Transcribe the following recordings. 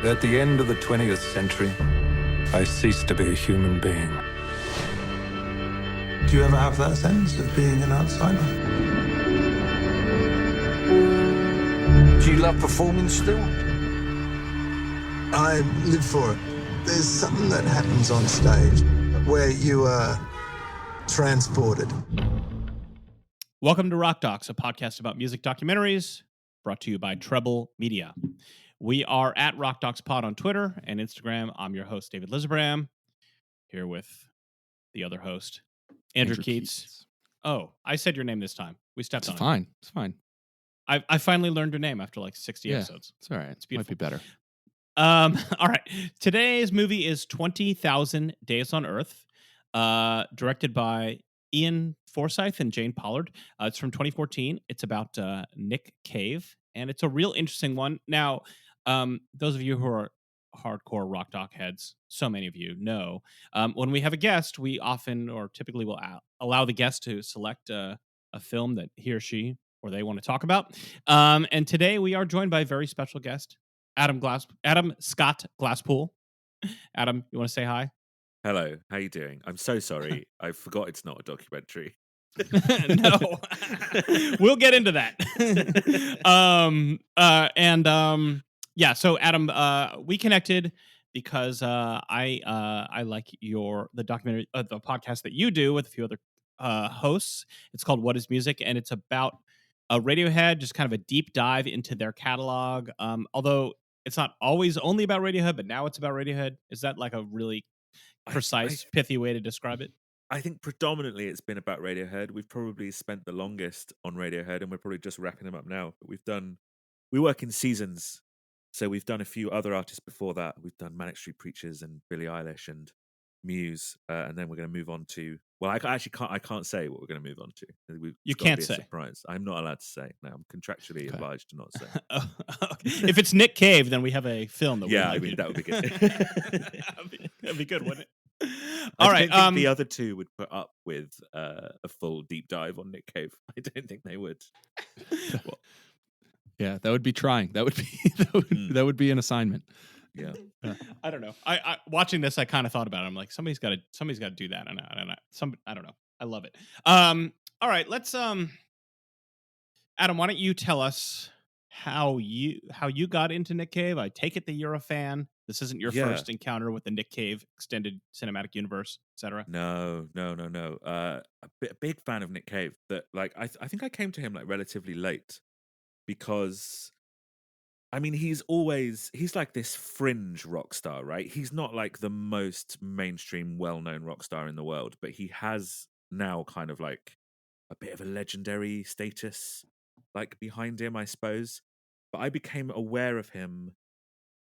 At the end of the 20th century, I ceased to be a human being. Do you ever have that sense of being an outsider? Do you love performing still? I live for it. There's something that happens on stage where you are transported. Welcome to Rock Docs, a podcast about music documentaries brought to you by Treble Media. We are at Rock Docs Pod on Twitter and Instagram. I'm your host, David Lisabram, here with the other host, Andrew Keats. Oh, I said your name this time. We stepped on it. It's fine. I finally learned your name after like 60 episodes. It's all right. It's beautiful. Might be better. All right. Today's movie is 20,000 Days on Earth, directed by Ian Forsyth and Jane Pollard. It's from 2014. It's about Nick Cave, and it's a real interesting one. Now, those of you who are hardcore Rock Doc heads, so many of you know, when we have a guest, we often or typically will allow the guest to select a film that he or she or they want to talk about. And today we are joined by a very special guest, Adam Scott Glasspool. Adam, you want to say hi? Hello, how you doing? I'm so sorry. I forgot it's not a documentary. No, we'll get into that. Yeah. So Adam, we connected because I like the documentary, the podcast that you do with a few other hosts. It's called What Is Music, and it's about Radiohead, just kind of a deep dive into their catalog. Although it's not always only about Radiohead, but now it's about Radiohead. Is that like a really precise, pithy way to describe it? I think predominantly it's been about Radiohead. We've probably spent the longest on Radiohead, and we're probably just wrapping them up now. But we work in seasons, so we've done a few other artists before that. We've done Manic Street Preachers and Billie Eilish and Muse, and then we're going to move on to. Well, I can't say what we're going to move on to. You can't say. Surprise. I'm not allowed to say. No, I'm contractually obliged to not say. If it's Nick Cave, then we have a film that. Yeah, I mean that would be good. That'd be good, wouldn't it? All right. I think the other two would put up with a full deep dive on Nick Cave. I don't think they would. Well, yeah, that would be trying. That would be an assignment. Yeah. I don't know. I watching this, I kind of thought about it. I'm like, somebody's got to do that, and I don't know. I love it. All right, let's Adam, why don't you tell us how you got into Nick Cave? I take it that you're a fan. This isn't your first encounter with the Nick Cave extended cinematic universe, etc. No. A big fan of Nick Cave. That like I think I came to him like relatively late because. I mean, he's like this fringe rock star, right? He's not like the most mainstream, well-known rock star in the world, but he has now kind of like a bit of a legendary status like behind him, I suppose. But I became aware of him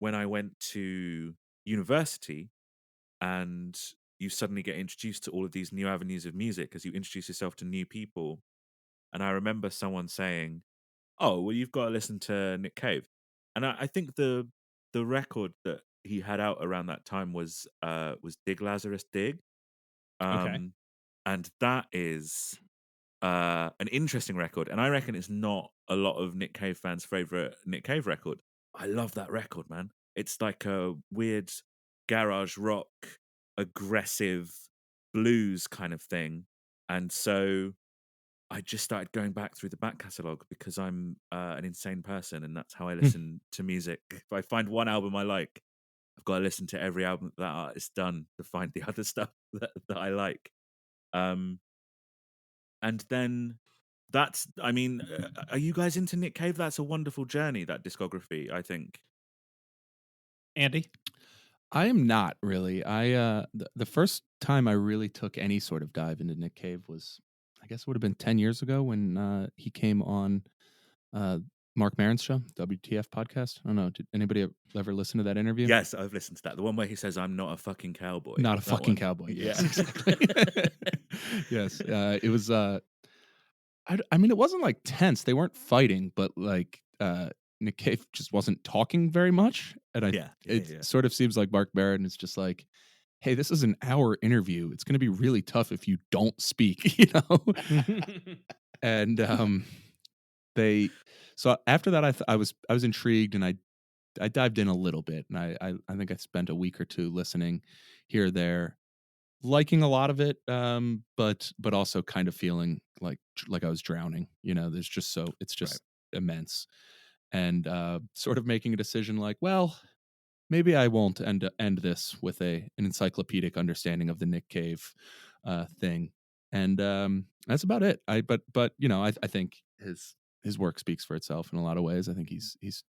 when I went to university, and you suddenly get introduced to all of these new avenues of music as you introduce yourself to new people. And I remember someone saying, "Oh, well, you've got to listen to Nick Cave." And I think the record that he had out around that time was Dig Lazarus Dig, Okay. And that is an interesting record. And I reckon it's not a lot of Nick Cave fans' favorite Nick Cave record. I love that record, man. It's like a weird garage rock, aggressive blues kind of thing, and so. I just started going back through the back catalogue because I'm an insane person, and that's how I listen to music. If I find one album I like, I've got to listen to every album that artist's done to find the other stuff that I like. And then are you guys into Nick Cave? That's a wonderful journey, that discography, I think. Andy? I am not really. The first time I really took any sort of dive into Nick Cave was, I guess it would have been 10 years ago when he came on Mark Maron's show, WTF podcast. I don't know. Did anybody ever listen to that interview? Yes, I've listened to that. The one where he says, "I'm not a fucking cowboy." Not a fucking cowboy. Yes, exactly. Yes. It was, I mean, it wasn't like tense. They weren't fighting, but like Nick Cave just wasn't talking very much. And it sort of seems like Mark Maron is just like, hey, this is an hour interview. It's going to be really tough if you don't speak, you know? And so after that, I was intrigued, and I I dived in a little bit, and I think I spent a week or two listening here or there, liking a lot of it, but also kind of feeling like I was drowning. There's just it's Right. just immense, and sort of making a decision like, well, maybe I won't end this with an encyclopedic understanding of the Nick Cave thing, and that's about it. I think his work speaks for itself in a lot of ways. I think he's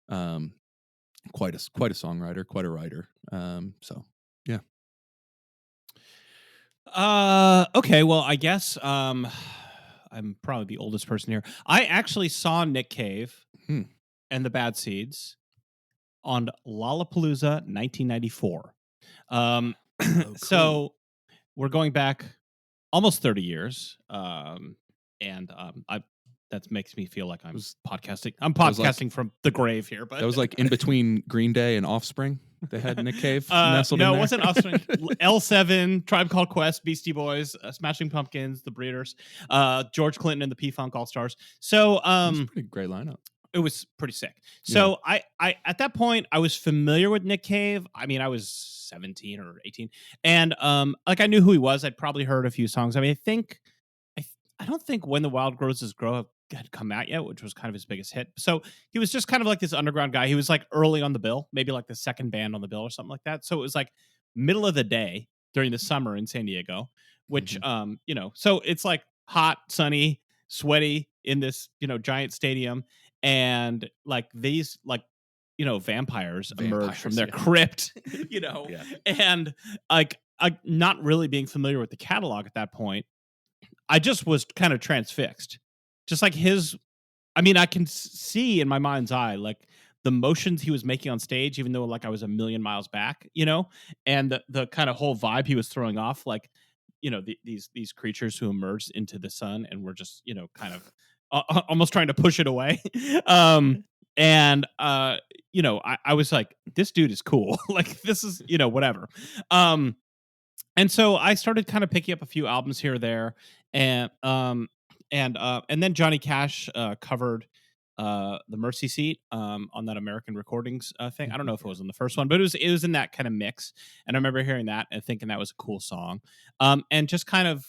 um, quite a songwriter, quite a writer. So yeah. Okay, well, I guess I'm probably the oldest person here. I actually saw Nick Cave Hmm. and the Bad Seeds on Lollapalooza 1994. cool. So we're going back almost 30 years. And I that makes me feel like I'm podcasting. I'm was like- podcasting from the grave here, but That was like in between Green Day and Offspring. They had Nick Cave nestled in no, there. it wasn't Offspring. L7, Tribe Called Quest, Beastie Boys, Smashing Pumpkins, The Breeders, George Clinton and the P-Funk All-Stars. So It was a pretty great lineup. it was pretty sick. So I at that point I was familiar with Nick Cave. I mean, I was 17 or 18, and like I knew who he was. I'd probably heard a few songs. I mean, I don't think When the Wild Roses Grow had come out yet, which was kind of his biggest hit. So he was just kind of like this underground guy. He was like early on the bill, maybe like the second band on the bill or something like that. So it was like middle of the day during the summer in San Diego, which so it's like hot, sunny, sweaty in this giant stadium, and like these vampires emerge from their crypt, Yeah. and like I not really being familiar with the catalog at that point. I just was kind of transfixed. Just like I can see in my mind's eye, like the motions he was making on stage, even though like I was a million miles back, and the kind of whole vibe he was throwing off, like, these creatures who emerged into the sun and were just, kind of almost trying to push it away. And, I was like, this dude is cool. Like, this is, whatever. And so I started kind of picking up a few albums here or there, and then Johnny Cash covered the Mercy Seat on that American Recordings thing. I don't know if it was on the first one, but it was in that kind of mix. And I remember hearing that and thinking that was a cool song, and just kind of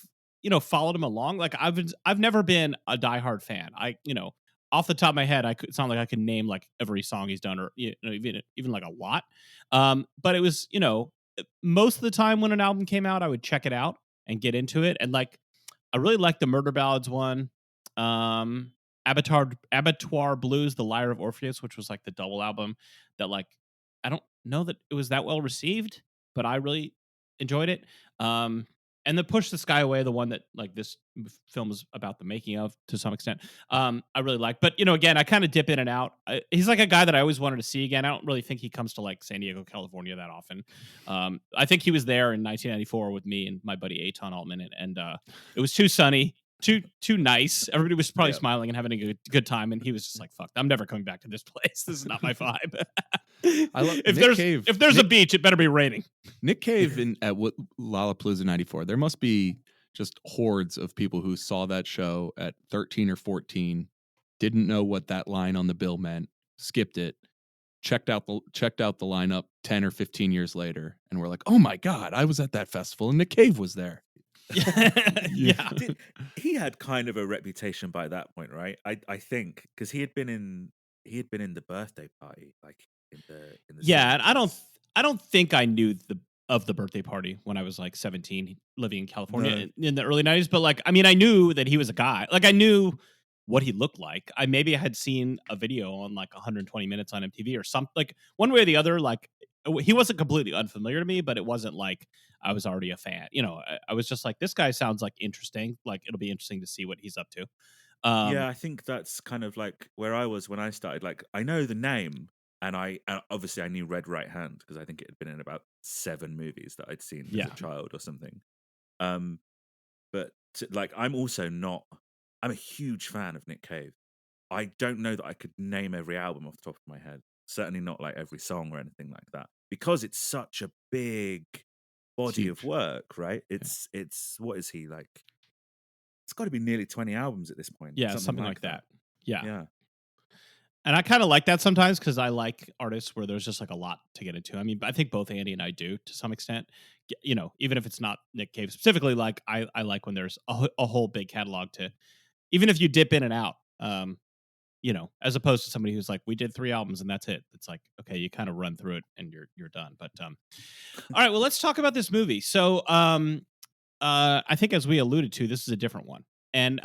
followed him along. Like I've never been a diehard fan. Off the top of my head, I could sound like I could name like every song he's done, or even like a lot. But it was most of the time when an album came out, I would check it out and get into it. And like, I really liked the Murder Ballads one, Abattoir Blues, The Lyre of Orpheus, which was like the double album that like, I don't know that it was that well received, but I really enjoyed it. And the Push the Sky Away, the one that like this film is about the making of to some extent, I really like. But again, I kind of dip in and out. He's like a guy that I always wanted to see again. I don't really think he comes to like San Diego, California that often. I think he was there in 1994 with me and my buddy Eitan Altman, and it was too sunny, too nice. Everybody was probably smiling and having a good time, and he was just like, "Fuck, I'm never coming back to this place. This is not my vibe." I love if there's a beach, it better be raining. Nick Cave at Lollapalooza 94. There must be just hordes of people who saw that show at 13 or 14, didn't know what that line on the bill meant, skipped it, checked out the lineup 10 or 15 years later, and were like, "Oh my god, I was at that festival and Nick Cave was there." Yeah. He had kind of a reputation by that point, right? I think because he had been in the birthday party, like in the Yeah, and 70s. I don't think I knew of the birthday party when I was like 17, living in California in the early 90s. But like, I mean, I knew that he was a guy. Like, I knew what he looked like. I had seen a video on like 120 Minutes on MTV or something, like one way or the other. Like, he wasn't completely unfamiliar to me, but it wasn't like I was already a fan. I was just like, this guy sounds like interesting. Like, it'll be interesting to see what he's up to. Yeah, I think that's kind of like where I was when I started. Like, I know the name, and obviously I knew Red Right Hand because I think it had been in about 7 movies that I'd seen as a child or something. But like, I'm a huge fan of Nick Cave. I don't know that I could name every album off the top of my head. Certainly not like every song or anything like that, because it's such a big body of work, right? It's what is he like? It's got to be nearly 20 albums at this point. Yeah, something like that. Yeah. And I kind of like that sometimes because I like artists where there's just like a lot to get into. I mean, I think both Andy and I do to some extent. You know, even if it's not Nick Cave specifically, like I like when there's a whole big catalog to, even if you dip in and out. You know, as opposed to somebody who's like, we did 3 albums and that's it. It's like, okay, you kind of run through it and you're done. But all right, well, let's talk about this movie. So I think as we alluded to, this is a different one. And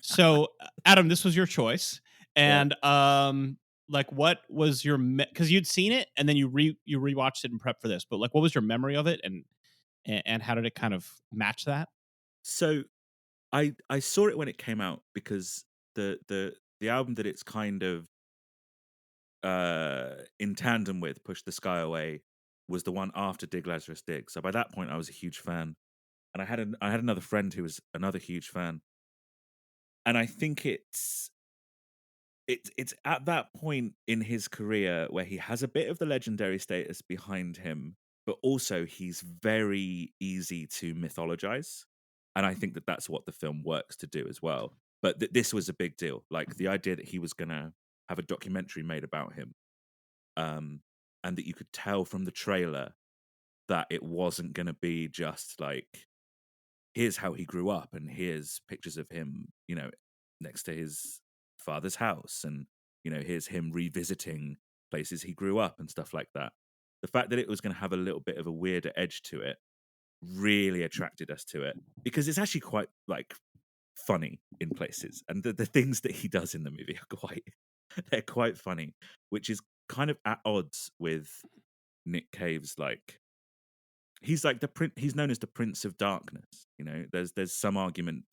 so Adam, this was your choice. Yeah. And like what was your because you'd seen it and then you rewatched it and prep for this, but like what was your memory of it and how did it kind of match that? So I saw it when it came out because the album that it's kind of in tandem with, Push the Sky Away, was the one after Dig Lazarus Dig. So by that point I was a huge fan. And I had another friend who was another huge fan. And I think it's at that point in his career where he has a bit of the legendary status behind him, but also he's very easy to mythologize. And I think that that's what the film works to do as well. But this was a big deal. Like the idea that he was going to have a documentary made about him, and that you could tell from the trailer that it wasn't going to be just like, here's how he grew up and here's pictures of him, you know, next to his father's house, and you know, here's him revisiting places he grew up and stuff like that. The fact that it was going to have a little bit of a weirder edge to it really attracted us to it, because it's actually quite like funny in places, and the things that he does in the movie are they're quite funny, which is kind of at odds with Nick Cave's like, he's like he's known as the Prince of Darkness. You know, there's some argument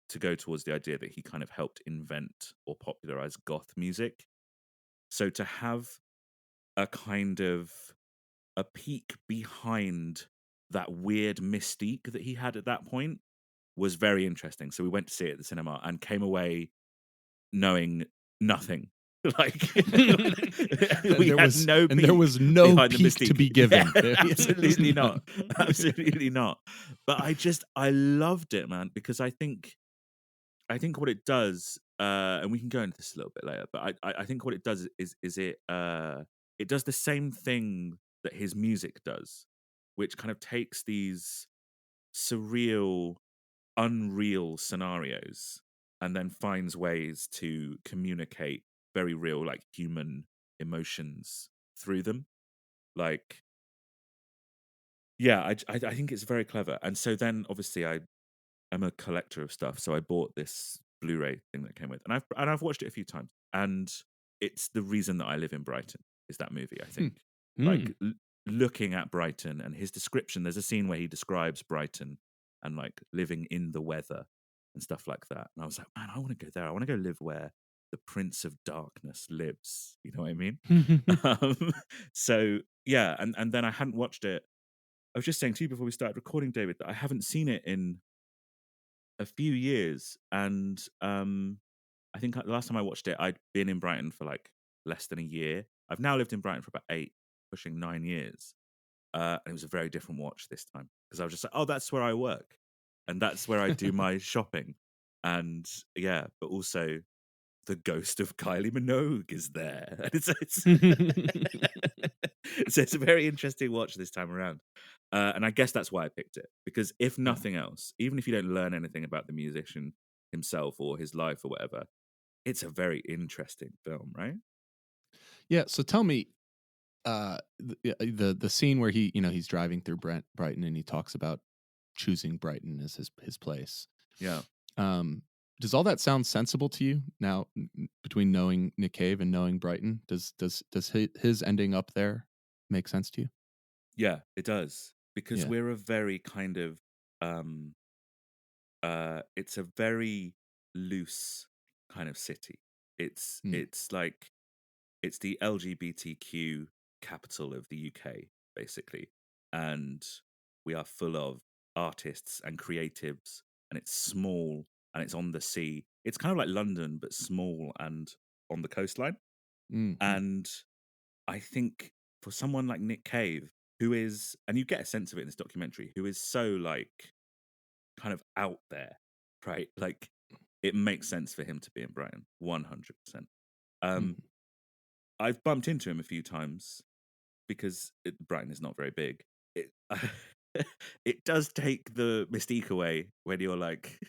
to go towards the idea that he kind of helped invent or popularize goth music. So to have a kind of a peek behind that weird mystique that he had at that point was very interesting. So we went to see it at the cinema and came away knowing nothing. Like there was no peek to be given. Yeah, absolutely not. Absolutely not. But I loved it, man, because I think what it does, and we can go into this a little bit later, but I think what it does is it does the same thing that his music does, which kind of takes these surreal, unreal scenarios and then finds ways to communicate very real, like human emotions through them. Like, yeah, I think it's very clever. And so then obviously I'm a collector of stuff, so I bought this Blu-ray thing that came with, and I've watched it a few times, and it's the reason that I live in Brighton is that movie. I think like looking at Brighton and his description. There's a scene where he describes Brighton and like living in the weather and stuff like that, and I was like, man, I want to go there. I want to go live where the Prince of Darkness lives. You know what I mean? So yeah, and then I hadn't watched it. I was just saying to you before we started recording, David, that I haven't seen it in a few years, and I think the last time I watched it, I'd been in Brighton for like less than a year. I've now lived in Brighton for about 8, pushing 9 years, and it was a very different watch this time, because I was just like, oh, that's where I work, and that's where I do my shopping, and yeah, but also the ghost of Kylie Minogue is there. And so it's a very interesting watch this time around. And I guess that's why I picked it, because if nothing else, even if you don't learn anything about the musician himself or his life or whatever, it's a very interesting film, right? Yeah. So tell me, the scene where he's driving through Brighton and he talks about choosing Brighton as his place. Yeah. Does all that sound sensible to you now, between knowing Nick Cave and knowing Brighton? Does his ending up there make sense to you? Yeah, it does, because we're a very kind of it's a very loose kind of city. It's like it's the LGBTQ capital of the UK, basically, and we are full of artists and creatives, and it's small and it's on the sea. It's kind of like London, but small and on the coastline. And I think for someone like Nick Cave, who is, and you get a sense of it in this documentary, who is so like kind of out there, right? Like, it makes sense for him to be in Brighton, 100%. Um, I've bumped into him a few times because Brighton is not very big. It it does take the mystique away when you're like,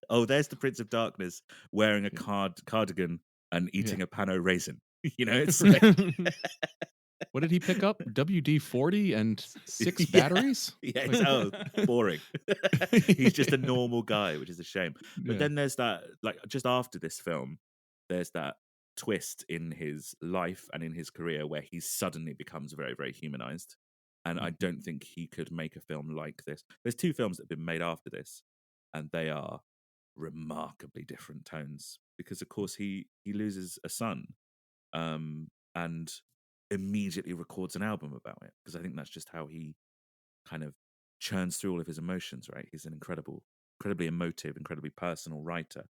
oh, there's the Prince of Darkness wearing a cardigan and eating a pano raisin. It's like, What did he pick up? WD-40 and 6 Yeah. batteries? yeah, Like- boring. He's just a normal guy, which is a shame. But Yeah. then there's that, like, just after this film, there's that twist in his life and in his career where he suddenly becomes very, very humanized. And I don't think he could make a film like this. There's 2 films that have been made after this, and they are remarkably different tones because, of course, he loses a son, and immediately records an album about it, because I think that's just how he kind of churns through all of his emotions, right? He's an incredibly emotive, incredibly personal writer.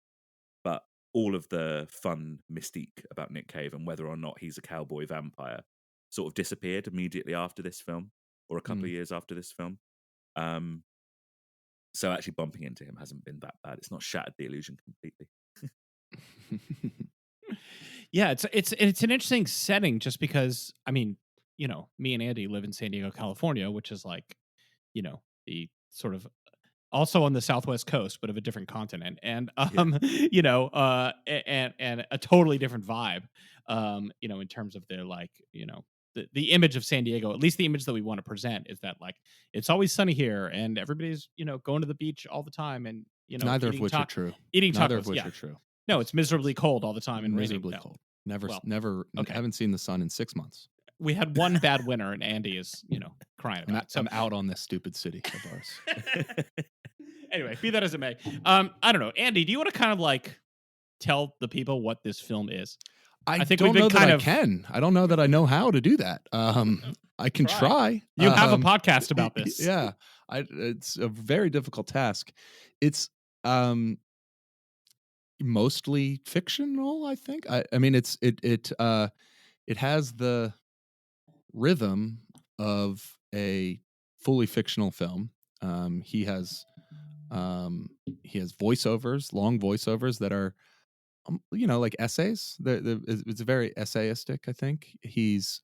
But all of the fun mystique about Nick Cave and whether or not he's a cowboy vampire sort of disappeared immediately after this film, or a couple of years after this film. So actually bumping into him hasn't been that bad. It's not shattered the illusion completely. Yeah, it's an interesting setting just because, I mean, me and Andy live in San Diego, California, which is like, the sort of also on the southwest coast, but of a different continent, and and a totally different vibe, in terms of their, like, the image of San Diego. At least the image that we want to present is that, like, it's always sunny here and everybody's going to the beach all the time, and Neither of which are true. eating Neither tacos. of which Yeah, are true. no, it's miserably cold all the time and Miserably raining. No. cold. Never, Well, never. okay. Haven't seen the sun in 6 months. We had one bad winter, and Andy is crying about it. So I'm out on this stupid city of ours. anyway, be that as it may, I don't know, Andy, do you want to kind of like tell the people what this film is? I think don't we've been know that kind I of- can. I don't know that I know how to do that. I can try. You have a podcast about this. Yeah, it's a very difficult task. It's mostly fictional, I think. I mean, it has the rhythm of a fully fictional film. He has voiceovers, long voiceovers that are like essays. It's very essayistic. I think he's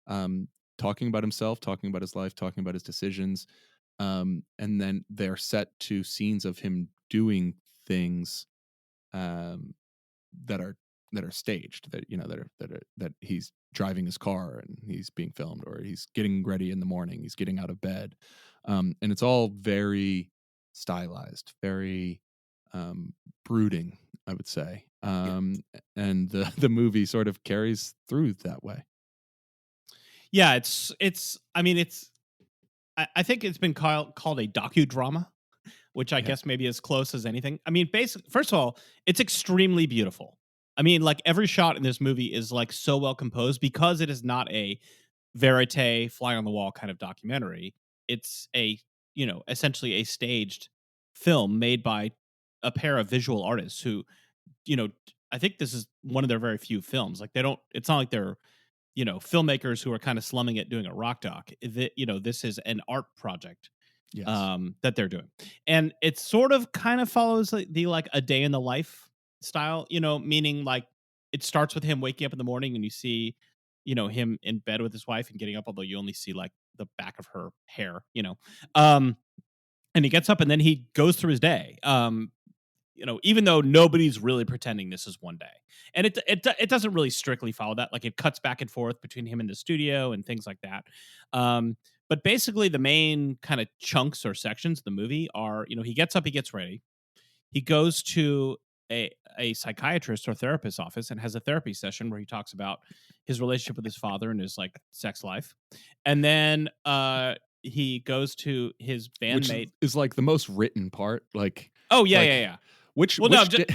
talking about himself, talking about his life, talking about his decisions, and then they're set to scenes of him doing things that are staged, that he's driving his car and he's being filmed, or he's getting ready in the morning, he's getting out of bed, and it's all very stylized, very brooding, I would say. And the movie sort of carries through that way. Yeah, I think it's been called a docudrama, which I guess maybe as close as anything. I mean, basically, first of all, it's extremely beautiful. I mean, like, every shot in this movie is like so well composed because it is not a verite, fly on the wall kind of documentary. It's essentially a staged film made by a pair of visual artists who, I think this is one of their very few films. Like, it's not like they're, filmmakers who are kind of slumming it doing a rock doc. This is an art project. Yes. That they're doing, and it sort of kind of follows the like a day in the life style, meaning like it starts with him waking up in the morning and you see, him in bed with his wife and getting up, although you only see like the back of her hair, and he gets up and then he goes through his day, even though nobody's really pretending this is one day, and it doesn't really strictly follow that. Like, it cuts back and forth between him and the studio and things like that. But basically, the main kind of chunks or sections of the movie are, he gets up, he gets ready, he goes to a psychiatrist or therapist's office and has a therapy session where he talks about his relationship with his father and his like sex life, and then he goes to his bandmate, which is like the most written part. Like, oh yeah, like, yeah. Which, Well, which no,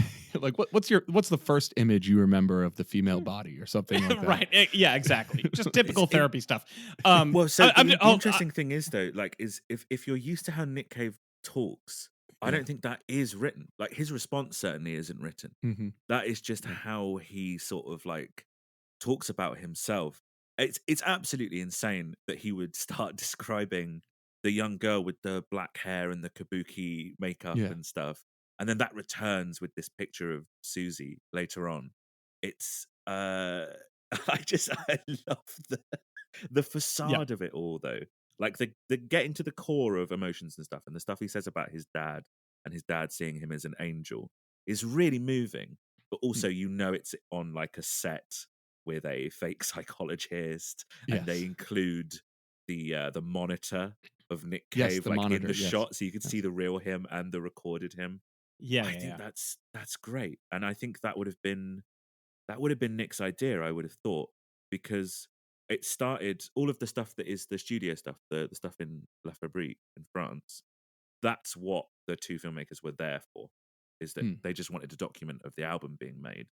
like what's the first image you remember of the female body or something like that? Right? Yeah, exactly. Just typical therapy stuff. Well, so the oh, interesting thing is, though, like, is if you're used to how Nick Cave talks, I don't think that is written. Like, his response certainly isn't written. Mm-hmm. That is just how he sort of like talks about himself. It's absolutely insane that he would start describing the young girl with the black hair and the kabuki makeup and stuff, and then that returns with this picture of Susie later on. It's I love the facade of it all, though. Like the getting to the core of emotions and stuff, and the stuff he says about his dad and his dad seeing him as an angel is really moving. But also, it's on like a set with a fake psychologist, and they Yes. include the monitor of Nick Yes, Cave the like monitor, in the yes. shot, so you could Yes. see the real him and the recorded him. Yeah, I think that's great, and I think that would have been Nick's idea. I would have thought, because it started all of the stuff that is the studio stuff, the stuff in La Fabrique in France. That's what the two filmmakers were there for. Is that they just wanted a document of the album being made,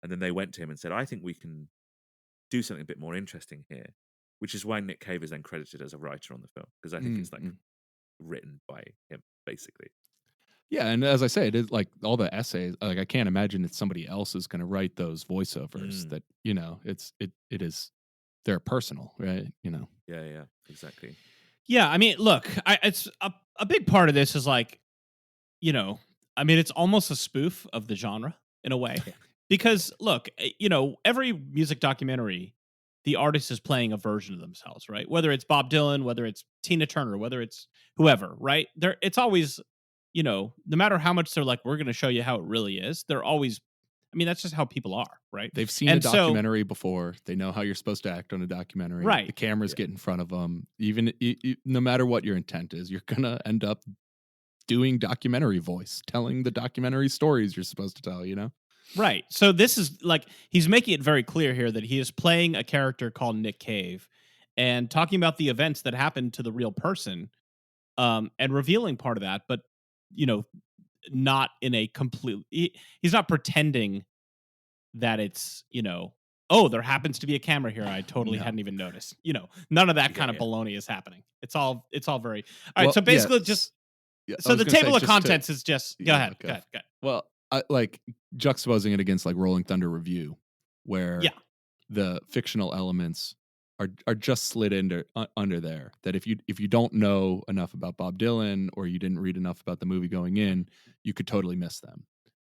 and then they went to him and said, "I think we can do something a bit more interesting here," which is why Nick Cave is then credited as a writer on the film, because I think it's like written by him basically. Yeah, and as I say, it is like all the essays. Like I can't imagine that somebody else is going to write those voiceovers. That it is they're personal, right? Yeah, exactly. Yeah, I mean, look, it's a big part of this is like, I mean, it's almost a spoof of the genre in a way. Because look, every music documentary, the artist is playing a version of themselves, right? Whether it's Bob Dylan, whether it's Tina Turner, whether it's whoever, right? It's always, no matter how much they're like, we're going to show you how it really is, they're always, I mean, that's just how people are, right? They've seen a documentary before. They know how you're supposed to act on a documentary. Right. The cameras get in front of them. Even no matter what your intent is, you're going to end up doing documentary voice, telling the documentary stories you're supposed to tell, Right. So this is like, he's making it very clear here that he is playing a character called Nick Cave and talking about the events that happened to the real person, and revealing part of that, but, not in a complete, he's not pretending that it's, oh, there happens to be a camera here. I totally hadn't even noticed. None of that kind of baloney is happening. It's all very, all right. Well, So basically so the table of contents is just, go ahead. Well, I like juxtaposing it against like Rolling Thunder Review, where the fictional elements are just slid under there. That if you don't know enough about Bob Dylan, or you didn't read enough about the movie going in, you could totally miss them.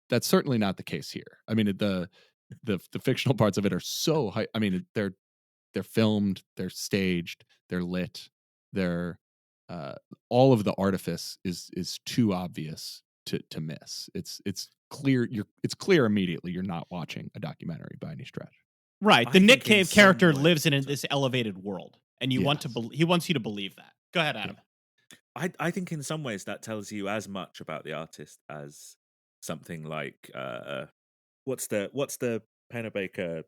That's certainly not the case here. I mean, the fictional parts of it are so high. I mean, they're filmed, they're staged, they're lit, they're all of the artifice is too obvious to miss. It's clear. It's clear immediately you're not watching a documentary by any stretch. Right. The Nick Cave character lives in this elevated world, and he wants you to believe that. Go ahead, Adam. I think in some ways that tells you as much about the artist as something like what's the Pennebaker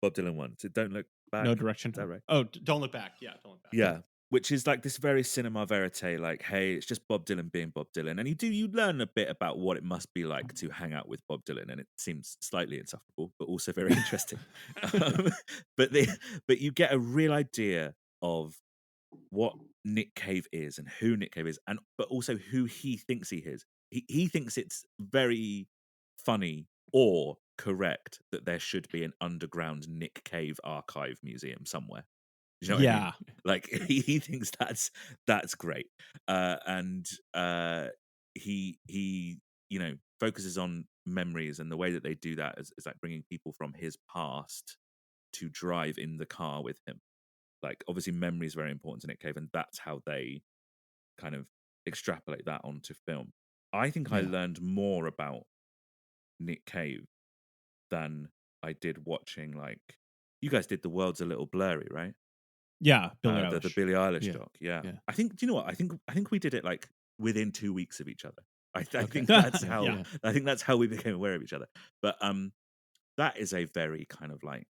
Bob Dylan one? Is it Don't Look Back? No Direction. Is that right? Oh, Don't Look Back. Yeah, Don't Look Back. Yeah. Which is like this very cinema verite, like, hey, it's just Bob Dylan being Bob Dylan. And you learn a bit about what it must be like to hang out with Bob Dylan, and it seems slightly insufferable, but also very interesting. But you get a real idea of what Nick Cave is and who Nick Cave is, but also who he thinks he is. He thinks it's very funny or correct that there should be an underground Nick Cave archive museum somewhere. You know what I mean? Like he thinks that's great, and he focuses on memories, and the way that they do that is like bringing people from his past to drive in the car with him. Like obviously memory is very important to Nick Cave, and that's how they kind of extrapolate that onto film. I think I learned more about Nick Cave than I did watching, like, you guys did The World's a Little Blurry, right? Yeah, Billie Eilish. The Billie Eilish doc. Yeah. I think. Do you know what? I think we did it like within 2 weeks of each other. I think that's how. I think that's how we became aware of each other. But that is a very kind of like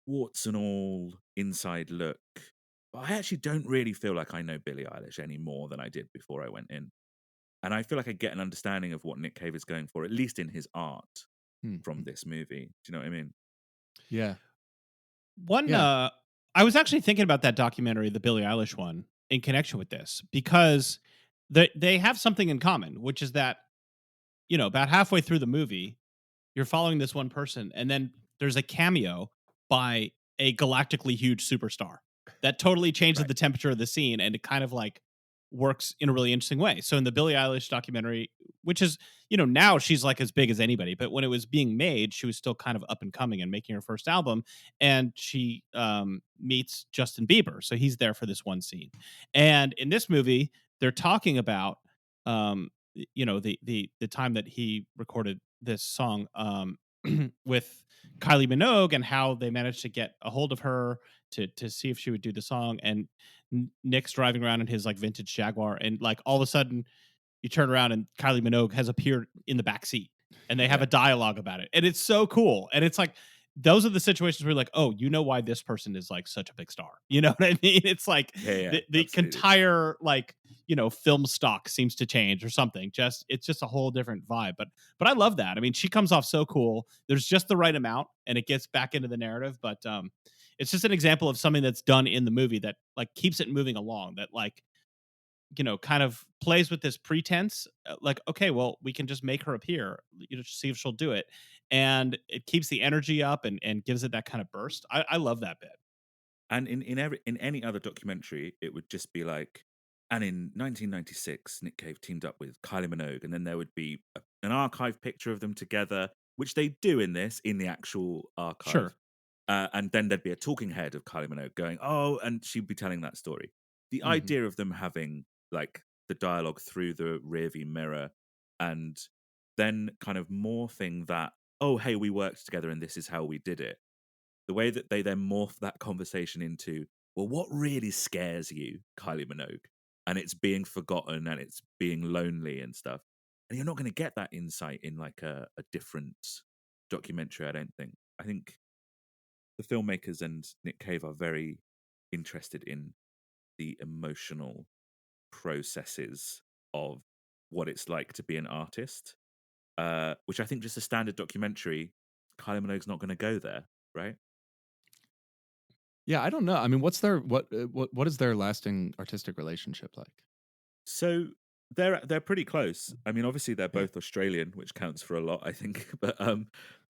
warts and all inside look. But I actually don't really feel like I know Billie Eilish any more than I did before I went in, and I feel like I get an understanding of what Nick Cave is going for, at least in his art, from this movie. Do you know what I mean? Yeah. I was actually thinking about that documentary, the Billie Eilish one, in connection with this, because they have something in common, which is that, about halfway through the movie, you're following this one person, and then there's a cameo by a galactically huge superstar that totally changes the temperature of the scene, and it kind of like works in a really interesting way. So in the Billie Eilish documentary, which is, now she's like as big as anybody. But when it was being made, she was still kind of up and coming and making her first album. And she meets Justin Bieber. So he's there for this one scene. And in this movie, they're talking about, the time that he recorded this song with Kylie Minogue and how they managed to get a hold of her to see if she would do the song. And Nick's driving around in his like vintage Jaguar, and like all of a sudden you turn around and Kylie Minogue has appeared in the back seat, and they have a dialogue about it, and it's so cool. And it's like those are the situations where you're like, oh, you know why this person is like such a big star. You know what I mean? It's like the entire like film stock seems to change or something. It's just a whole different vibe. But I love that. I mean, she comes off so cool. There's just the right amount, and it gets back into the narrative. But it's just an example of something that's done in the movie that like keeps it moving along. That like kind of plays with this pretense, like, okay, well, we can just make her appear, see if she'll do it. And it keeps the energy up and gives it that kind of burst. I love that bit. And in any other documentary, it would just be like, and in 1996, Nick Cave teamed up with Kylie Minogue, and then there would be an archive picture of them together, which they do in the actual archive. Sure. And then there'd be a talking head of Kylie Minogue going, oh, and she'd be telling that story. The idea of them having like the dialogue through the rearview mirror and then kind of morphing that, oh, hey, we worked together and this is how we did it. The way that they then morph that conversation into, well, what really scares you, Kylie Minogue? And it's being forgotten and it's being lonely and stuff. And you're not going to get that insight in like a different documentary, I don't think. I think the filmmakers and Nick Cave are very interested in the emotional processes of what it's like to be an artist, which I think just a standard documentary, Kylie Minogue's not going to go there, right? Yeah, I don't know. I mean, what is their lasting artistic relationship like? So they're pretty close. I mean, obviously they're both Australian, which counts for a lot, I think. But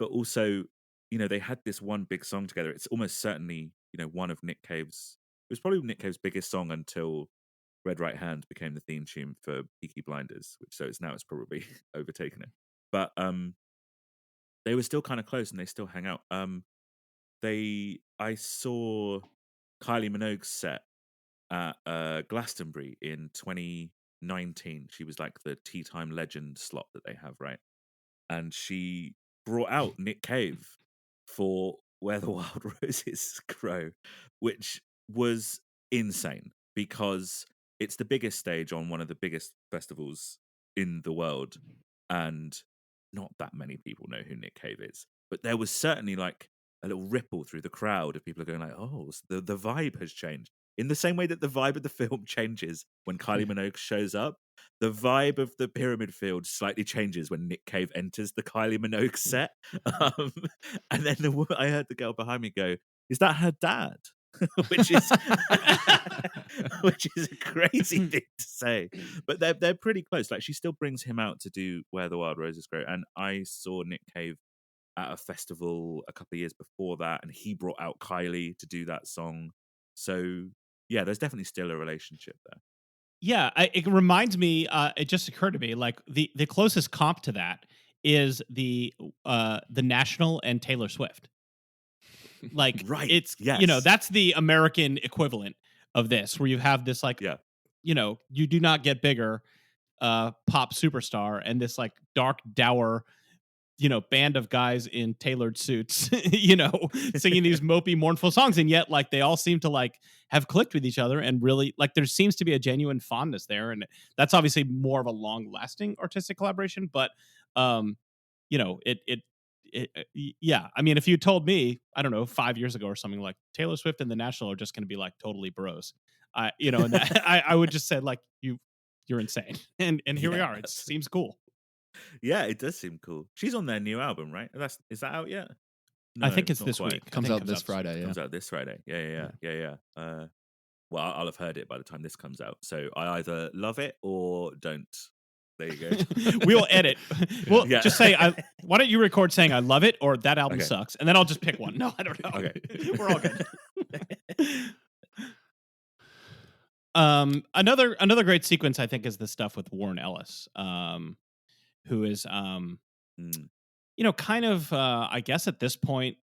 also, they had this one big song together. It's almost certainly, one of Nick Cave's. It was probably Nick Cave's biggest song until Red Right Hand became the theme tune for Peaky Blinders, it's probably overtaken it. But they were still kind of close, and they still hang out. I saw Kylie Minogue's set at Glastonbury in 2019. She was like the Tea Time Legend slot that they have, right? And she brought out Nick Cave for Where the Wild Roses Grow, which was insane because it's the biggest stage on one of the biggest festivals in the world, and not that many people know who Nick Cave is. But there was certainly like a little ripple through the crowd of people going like, oh, the vibe has changed. In the same way that the vibe of the film changes when Kylie Minogue shows up, the vibe of the Pyramid Field slightly changes when Nick Cave enters the Kylie Minogue set. And then I heard the girl behind me go, is that her dad? which is a crazy thing to say, but they're pretty close. Like, she still brings him out to do Where the Wild Roses Grow, and I saw Nick Cave at a festival a couple of years before that, and he brought out Kylie to do that song. So yeah, there's definitely still a relationship there. Yeah, it reminds me. It just occurred to me, like the closest comp to that is the National and Taylor Swift. Like, right. It's that's the American equivalent of this, where you have this like, you do not get bigger pop superstar and this like dark, dour, band of guys in tailored suits, singing these mopey, mournful songs. And yet like they all seem to like have clicked with each other, and really like there seems to be a genuine fondness there. And that's obviously more of a long lasting artistic collaboration. But, yeah, I mean, if you told me, I don't know, 5 years ago or something, like Taylor Swift and the National are just going to be like totally bros, and that, I would just say like, you're insane. And here we are. It seems cool. Yeah, it does seem cool. She's on their new album, right? Is that out yet? No, I think it's this quite. week. Comes out this Friday. Comes out this Friday. Yeah. Well, I'll have heard it by the time this comes out. So I either love it or don't. There you go. We'll edit. Well, just say, why don't you record saying I love it or that album sucks, and then I'll just pick one. No, I don't know. Okay. We're all good. Another great sequence, I think, is the stuff with Warren Ellis. who is Mm. kind of I guess at this point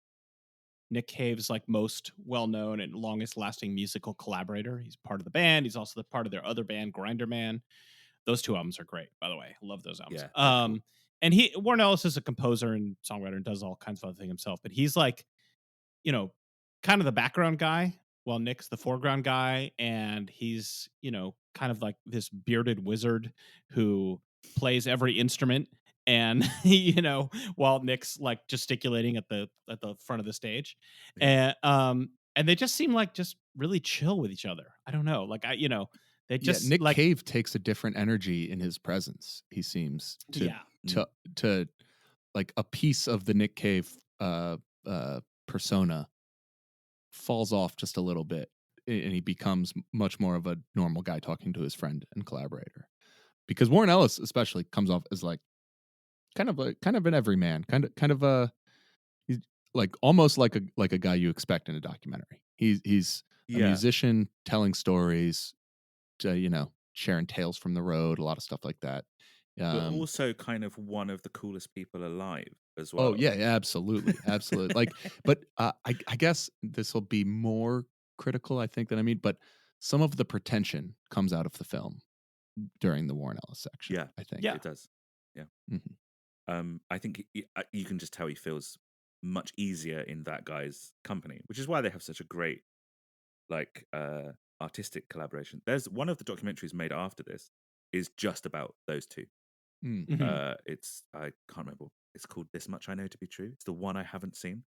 Nick Cave's like most well-known and longest-lasting musical collaborator. He's part of the band. He's also the part of their other band, Grinder Man. Those two albums are great, by the way. I love those albums. Yeah, they're cool. And Warren Ellis is a composer and songwriter and does all kinds of other things himself. But he's like, kind of the background guy, while Nick's the foreground guy, and he's kind of like this bearded wizard who plays every instrument, and while Nick's like gesticulating at the front of the stage, and they just seem like just really chill with each other. I don't know, like they just Nick like Cave takes a different energy in his presence. He seems to like a piece of the Nick Cave persona falls off just a little bit, and he becomes much more of a normal guy talking to his friend and collaborator. Because Warren Ellis especially comes off as like kind of an everyman, kind of a he's like almost like a guy you expect in a documentary. He's a musician telling stories, sharing tales from the road, a lot of stuff like that. But also kind of one of the coolest people alive as well. Oh yeah, absolutely. Like, but I guess this will be more critical, I think, than I mean. But some of the pretension comes out of the film during the Warren Ellis section. Yeah, I think. Yeah, it does. Yeah. Mm-hmm. I think you can just tell he feels much easier in that guy's company, which is why they have such a great artistic collaboration. There's one of the documentaries made after this is just about those two. Mhm. It's I can't remember. It's called This Much I Know to Be True. It's the one I haven't seen.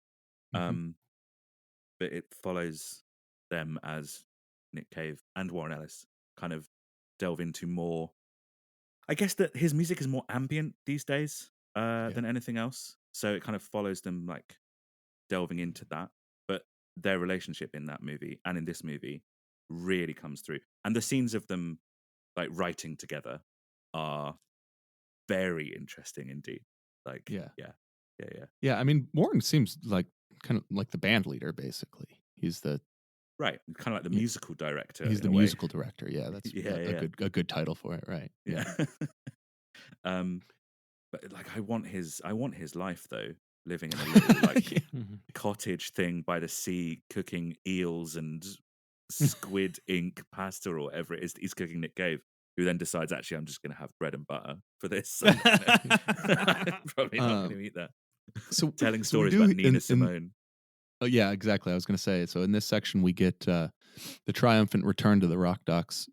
Mhm. But it follows them as Nick Cave and Warren Ellis kind of delve into more. I guess that his music is more ambient these days than anything else. So it kind of follows them like delving into that. But their relationship in that movie and in this movie really comes through. And the scenes of them like writing together are very interesting indeed. Like, Yeah. Yeah. I mean, Warren seems like kind of like the band leader, basically. He's the Right, kind of like the musical director. He's the in a way. musical director. Yeah, that's a good title for it, right? Yeah. But like, I want his life though. Living in a little like Mhm. cottage thing by the sea, cooking eels and squid ink pasta or whatever it is that he's cooking Nick Cave, who then decides, actually, I'm just going to have bread and butter for this. I'm probably not going to eat that. So telling we stories do about Nina in- Simone. Oh yeah, exactly. I was going to say. So in this section, we get the triumphant return to the Rock Docs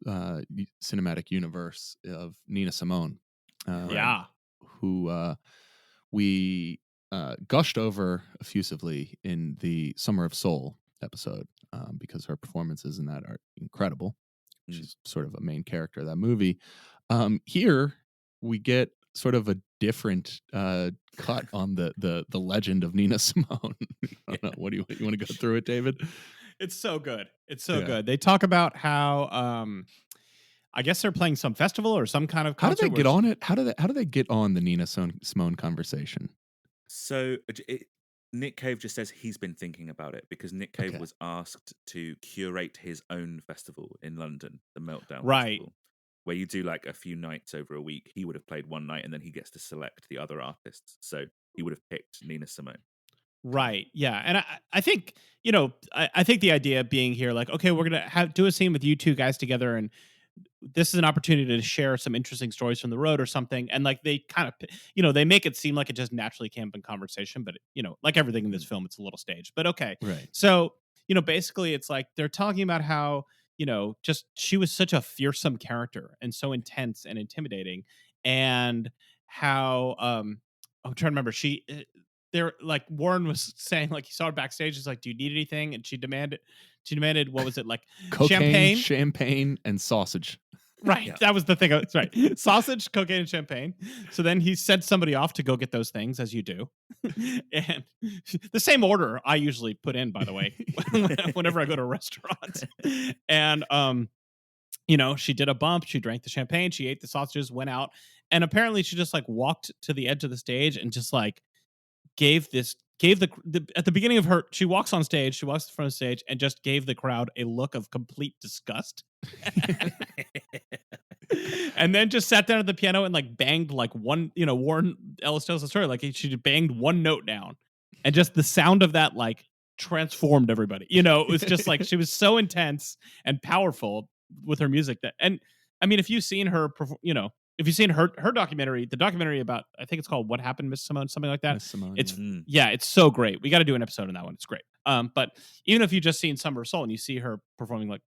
cinematic universe of Nina Simone. Yeah. Who we gushed over effusively in the Summer of Soul episode because her performances in that are incredible. She's sort of a main character of that movie. Here we get sort of a different cut on the legend of Nina Simone. I don't know. What do you want to go through it, David? It's so good. It's so good. They talk about how I guess they're playing some festival or some kind of concert. How do they get on it? How do they get on the Nina Simone conversation? So Nick Cave just says he's been thinking about it because Nick Cave was asked to curate his own festival in London, the Meltdown Festival, where you do like a few nights over a week. He would have played one night and then he gets to select the other artists. So he would have picked Nina Simone. Right. Yeah. And I think, I think the idea being here, like, okay, we're going to do a scene with you two guys together, and this is an opportunity to share some interesting stories from the road or something. And like, they kind of, they make it seem like it just naturally came up in conversation, but like everything in this film, it's a little staged, but okay. Right. So, basically it's like, they're talking about how, just she was such a fearsome character and so intense and intimidating, and how, I'm trying to remember, they're like, Warren was saying, like, he saw her backstage. He's like, "Do you need anything?" And she demanded, what was it, like, cocaine, champagne, and sausage. Right. Yeah. That was the thing. That's right. Sausage, cocaine, and champagne. So then he sent somebody off to go get those things, as you do. And the same order I usually put in, by the way, whenever I go to a restaurant. And she did a bump. She drank the champagne. She ate the sausages, went out, and apparently she just like walked to the edge of the stage and just like gave the at the beginning of her, she walks on stage, she walks in front of the stage and just gave the crowd a look of complete disgust. and then just sat down at the piano and like banged like one, Warren Ellis tells the story, like she banged one note down, and just the sound of that like transformed everybody. It was just like she was so intense and powerful with her music and I mean, if you've seen her, if you've seen her documentary, the documentary about, I think it's called "What Happened, Miss Simone," something like that. Miss Simone, It's yeah. it's so great. We got to do an episode on that one. It's great. But even if you just seen Summer Soul and you see her performing, like,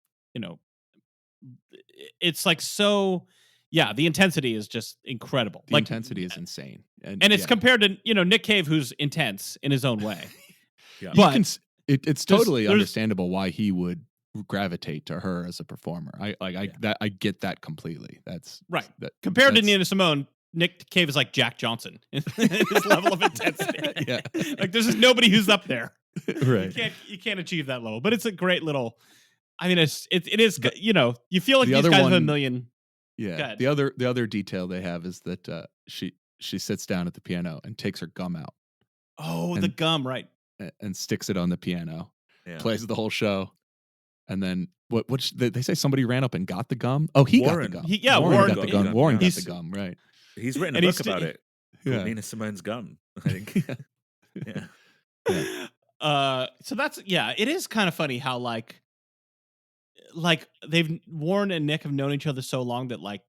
it's like so. Yeah, the intensity is just incredible. The like intensity is insane, and it's compared to Nick Cave, who's intense in his own way. Yeah. But it's totally understandable why he would gravitate to her as a performer. I get that completely. That's right. Compared to Nina Simone, Nick Cave is like Jack Johnson in his level of intensity. Yeah. Like there's just nobody who's up there. Right. You can't achieve that level. But it's a great little. I mean, it is. You feel like the these other guys one- have a million. Yeah. The other detail they have is that she sits down at the piano and takes her gum out. Oh, the gum, right? And sticks it on the piano. Yeah. Plays the whole show. And then they say somebody ran up and got the gum. Oh, he Warren. got the gum. Warren got the gum. Warren got the gum. Right. He's written a book about it. Yeah. Nina Simone's gum, I think. Yeah. So that's it is kind of funny how like Warren and Nick have known each other so long that like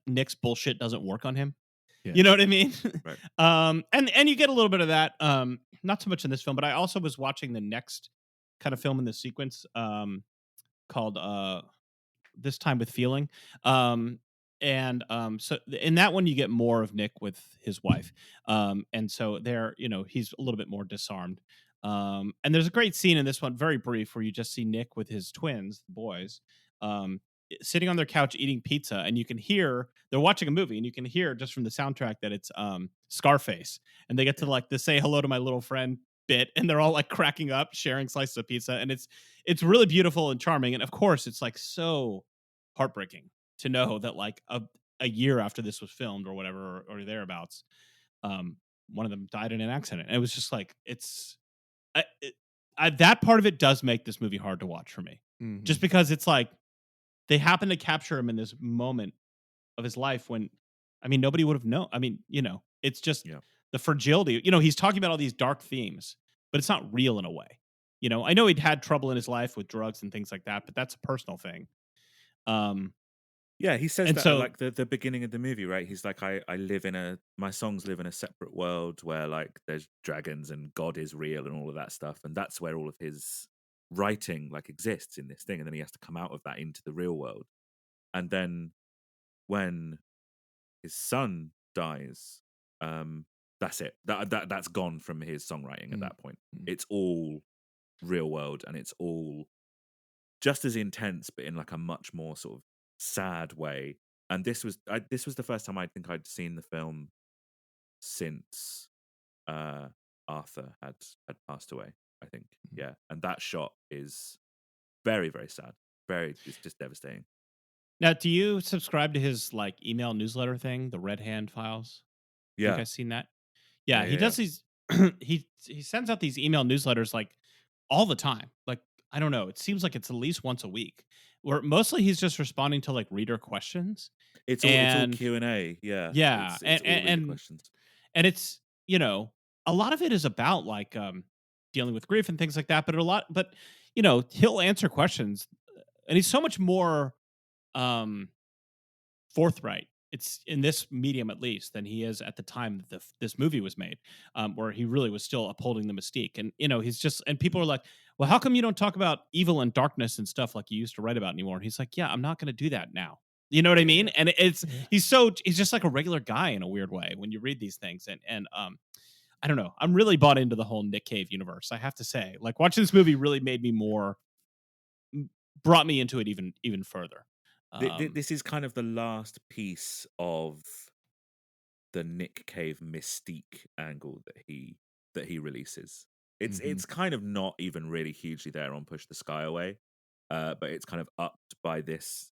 Nick's bullshit doesn't work on him. Yeah. You know what I mean? Right. And you get a little bit of that. Not so much in this film, but I also was watching the next kind of film in the sequence called This Time with Feeling. So in that one you get more of Nick with his wife. And so there, he's a little bit more disarmed. And there's a great scene in this one, very brief, where you just see Nick with his twins, the boys, sitting on their couch eating pizza, and you can hear they're watching a movie, and you can hear just from the soundtrack that it's Scarface, and they get to like the "Say Hello to My Little Friend" bit, and they're all like cracking up, sharing slices of pizza, and it's really beautiful and charming. And of course, it's like so heartbreaking to know that like a year after this was filmed or whatever or thereabouts, one of them died in an accident. And it was just like that part of it does make this movie hard to watch for me, just because it's like they happen to capture him in this moment of his life when, I mean, nobody would have known. I mean, it's just the fragility. He's talking about all these dark themes, but it's not real in a way. I know he'd had trouble in his life with drugs and things like that, but that's a personal thing. Yeah, he says And that so- at like the beginning of the movie, right? He's like, my songs live in a separate world where like there's dragons and God is real and all of that stuff. And that's where all of his writing like exists in this thing. And then he has to come out of that into the real world. And then when his son dies, that's it. That's gone from his songwriting at that point. It's all real world, and it's all just as intense, but in like a much more sort of sad way. And this was the first time I think I'd seen the film since Arthur had passed away, I think. Yeah. And that shot is very, very sad. It's just devastating. Now, do you subscribe to his like email newsletter thing, the Red Hand Files? Yeah. You guys seen that? Yeah, Yeah, he does these. he sends out these email newsletters like all the time. Like, I don't know. It seems like it's at least once a week. Where mostly he's just responding to like reader questions. It's all Q&A. Yeah. Yeah, It's all reader questions. And it's a lot of it is about like dealing with grief and things like that. But he'll answer questions, and he's so much more forthright. It's in this medium at least than he is at the time that this movie was made, where he really was still upholding the mystique. And he's just, and people are like, well, how come you don't talk about evil and darkness and stuff like you used to write about anymore? And he's like, yeah, I'm not going to do that now. You know what I mean? And he's just like a regular guy in a weird way when you read these things. And I don't know. I'm really bought into the whole Nick Cave universe. I have to say, like watching this movie really made me brought me into it even further. This is kind of the last piece of the Nick Cave mystique angle that he releases. It's kind of not even really hugely there on Push the Sky Away, but it's kind of upped by this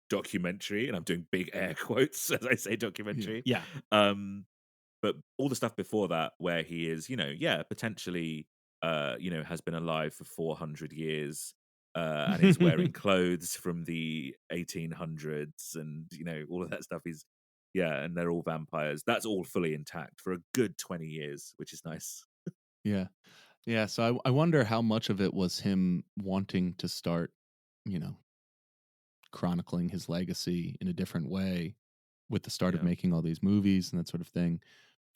documentary, and I'm doing big air quotes as I say documentary. Yeah. But all the stuff before that, where he is, potentially, has been alive for 400 years. and he's wearing clothes from the 1800s, and all of that stuff. And they're all vampires. That's all fully intact for a good 20 years, which is nice. Yeah. Yeah. So I wonder how much of it was him wanting to start, you know, chronicling his legacy in a different way with the start of Yeah. making all these movies and that sort of thing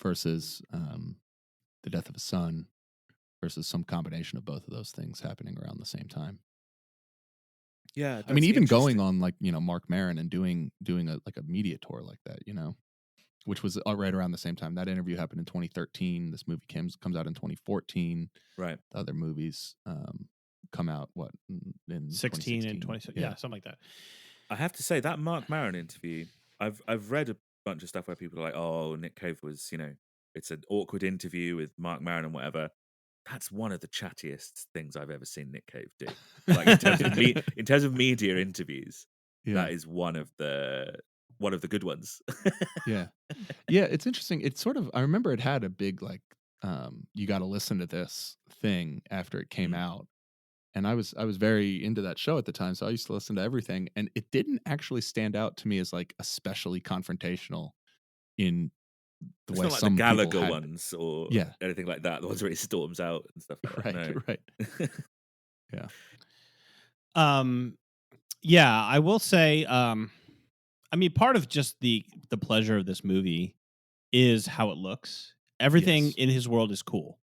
versus the death of his son versus some combination of both of those things happening around the same time. Yeah, I mean, that's even going interesting. on like, Mark Maron and doing a media tour like that, which was right around the same time. That interview happened in 2013. This movie comes out in 2014. Right. The other movies come out in 16 and 2016. 26. Yeah, something like that. I have to say that Mark Maron interview, I've read a bunch of stuff where people are like, oh, Nick Cave was, it's an awkward interview with Mark Maron and whatever. That's one of the chattiest things I've ever seen Nick Cave do. Like in terms of media interviews, that is one of the good ones. Yeah. Yeah, it's interesting. It's sort of, I remember it had a big like you got to listen to this thing after it came out. And I was very into that show at the time, so I used to listen to everything, and it didn't actually stand out to me as like especially confrontational in the It's way not like some the people Gallagher had. ones or Yeah. anything like that. The ones where he storms out and stuff like that. Right. No. Right. Yeah. Yeah, I will say, I mean, part of just the pleasure of this movie is how it looks. Everything Yes. in his world is cool,